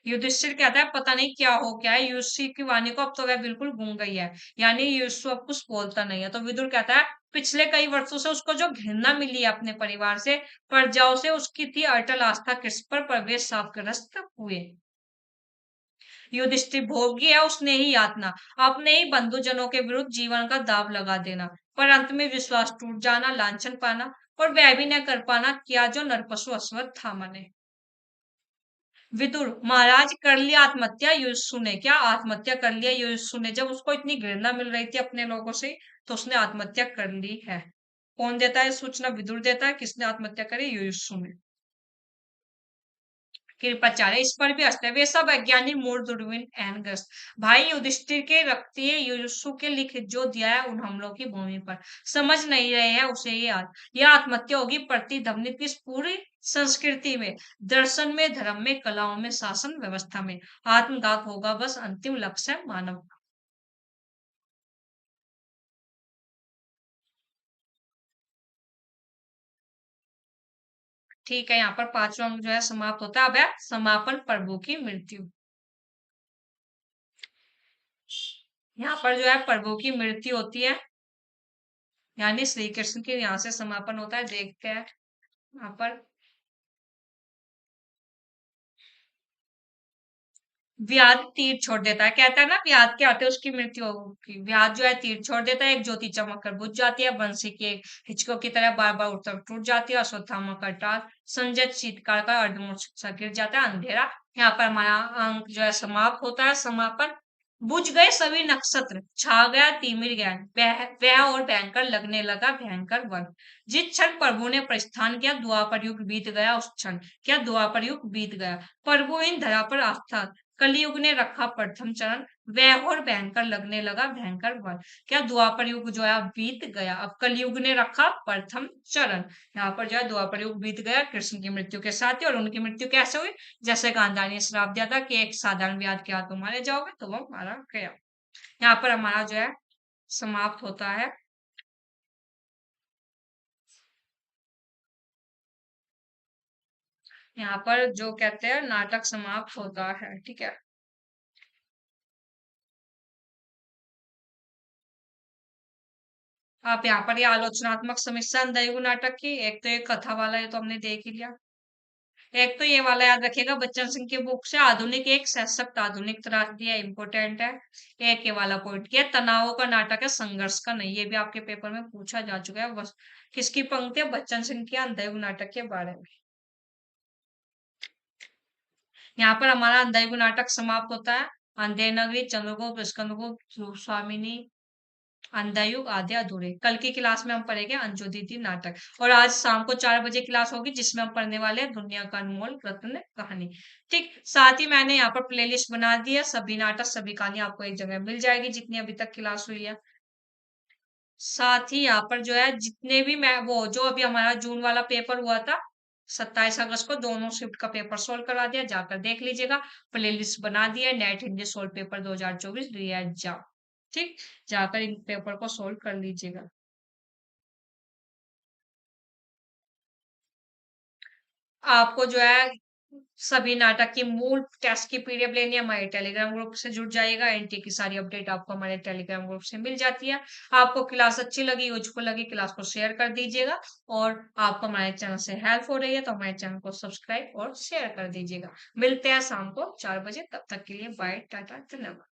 युधिष्ठिर कहता है पता नहीं क्या हो गया है युधिष्ठिर की वाणी को, अब तो वह बिल्कुल गूंग गई है, यानी युधिष्ठिर अब कुछ बोलता नहीं है। तो विदुर कहता है पिछले कई वर्षों से उसको जो घृणा मिली है अपने परिवार से, प्रजाओं से, उसकी थी अटल आस्था कृष्ण पर, प्रवेश शापग्रस्त हुए। युधिष्ठिर भोगी है उसने ही यातना, अपने ही बंधुजनों के विरुद्ध जीवन का दाव लगा देना, पर अंत में विश्वास टूट जाना, लांछन पाना और वह भी न कर पाना किया जो नरपशु अश्वत्थामा ने। विदुर महाराज कर लिया आत्महत्या युधिष्ठिर ने, क्या आत्महत्या कर लिया युधिष्ठिर ने, जब उसको इतनी घृणा मिल रही थी अपने लोगों से तो उसने आत्महत्या कर ली है। कौन देता है सूचना, विदुर देता है। किसने आत्महत्या करी, युधिष्ठिर ने। कृपाचार्य इस पर भी हंसते हैं, वे सब अज्ञानी मूढ़ दुर्विन एहनग्रस्त। भाई युधिष्ठिर के रखती है युधिष्ठिर के लिखित जो दिया है उन हमलों की भूमि पर, समझ नहीं रहे हैं उसे ये याद। यह आत्महत्या होगी प्रतिध्वनित इस पूरी संस्कृति में, दर्शन में, धर्म में, कलाओं में, शासन व्यवस्था में। आत्मघात होगा बस अंतिम लक्ष्य मानव का। ठीक है, यहाँ पर पांचवा अंग जो है समाप्त होता है। अब है समापन प्रभु की मृत्यु। यहाँ पर जो है प्रभु की मृत्यु होती है, यानी श्री कृष्ण के यहाँ से समापन होता है। देखते हैं यहाँ पर व्याध तीर छोड़ देता है, कहता है ना व्याध के आते उसकी मृत्यु होगी। व्याध जो है तीर छोड़ देता है, एक ज्योति चमक कर बुझ जाती है, बंसी के एक हिचको की तरह बार बार उठकर टूट जाती है, अश्वत्थामा का टाल संजय शीतकाल का अर्धमूर्छ सा गिर जाता है अंधेरा। यहाँ पर हमारा अंक जो है समाप्त होता है। समापन बुझ गए सभी नक्षत्र, छा गया तिमिर ज्ञान, वह और भयंकर लगने लगा भयंकर वन। जिस क्षण प्रभु ने प्रस्थान किया द्वापर युग बीत गया, उस क्षण क्या द्वापर युग बीत गया। प्रभु इन धरा पर आस्था, कलयुग ने रखा प्रथम चरण, वह और भयंकर लगने लगा भयंकर वन। क्या द्वापर युग जो है अब बीत गया, अब कलयुग ने रखा प्रथम चरण। यहाँ पर जो है द्वापर युग बीत गया कृष्ण की मृत्यु के साथ ही। और उनकी मृत्यु कैसे हुई, जैसे गांधारी ने श्राप दिया था कि एक साधारण व्याध के हाथों मारे जाओगे, तो वो मारा गया। यहाँ पर हमारा जो है समाप्त होता है। यहाँ पर जो कहते हैं नाटक समाप्त होता है, ठीक है। आप यहाँ पर ये आलोचनात्मक समीक्षा अंधाधुन नाटक की, एक तो ये कथा वाला है तो हमने देख ही लिया। एक तो ये वाला याद रखिएगा बच्चन सिंह की बुक से, आधुनिक एक सशक्त आधुनिक त्रासदी है, इम्पोर्टेंट है। एक ये वाला पॉइंट किया तनावों का नाटक है संघर्ष का नहीं, ये भी आपके पेपर में पूछा जा चुका है। बस किसकी पंक्ति है, बच्चन सिंह के अंधाधुन नाटक के बारे में। यहाँ पर हमारा अंधाधुन नाटक समाप्त होता है। अंधेर नगरी, चंद्रगुप्त, स्कंदगुप्त, स्वामिनी, अंधायुग आधे अधूरे। कल की क्लास में हम पढ़ेंगे अंजू दीदी नाटक, और आज शाम को 4 बजे क्लास होगी जिसमें हम पढ़ने वाले हैं दुनिया का अनमोल रत्न कहानी। ठीक, साथ ही मैंने यहाँ पर प्लेलिस्ट बना दी है, सभी नाटक सभी कहानी आपको एक जगह मिल जाएगी जितनी अभी तक क्लास हुई है। साथ ही यहाँ पर जो है जितने भी मैं वो जो अभी हमारा जून वाला पेपर हुआ था 27 अगस्त को, दोनों शिफ्ट का पेपर सोल्व करवा दिया, जाकर देख लीजिएगा। प्लेलिस्ट बना दी है, नेट हिंदी सोल्व पेपर 2024 रिया जाओ। ठीक, जाकर इन पेपर को सोल्व कर लीजिएगा। आपको जो है सभी नाटक की मूल टेस्ट की पीडीएफ लेनी है, हमारे टेलीग्राम ग्रुप से जुड़ जाइएगा। एनटी की सारी अपडेट आपको हमारे टेलीग्राम ग्रुप से मिल जाती है। आपको क्लास अच्छी लगी, यूज़फुल लगी, क्लास को शेयर कर दीजिएगा और आपको हमारे चैनल से हेल्प हो रही है, तो हमारे चैनल को सब्सक्राइब और शेयर कर दीजिएगा। मिलते हैं शाम को 4 बजे, तब तक के लिए बाय, टाटा, धन्यवाद।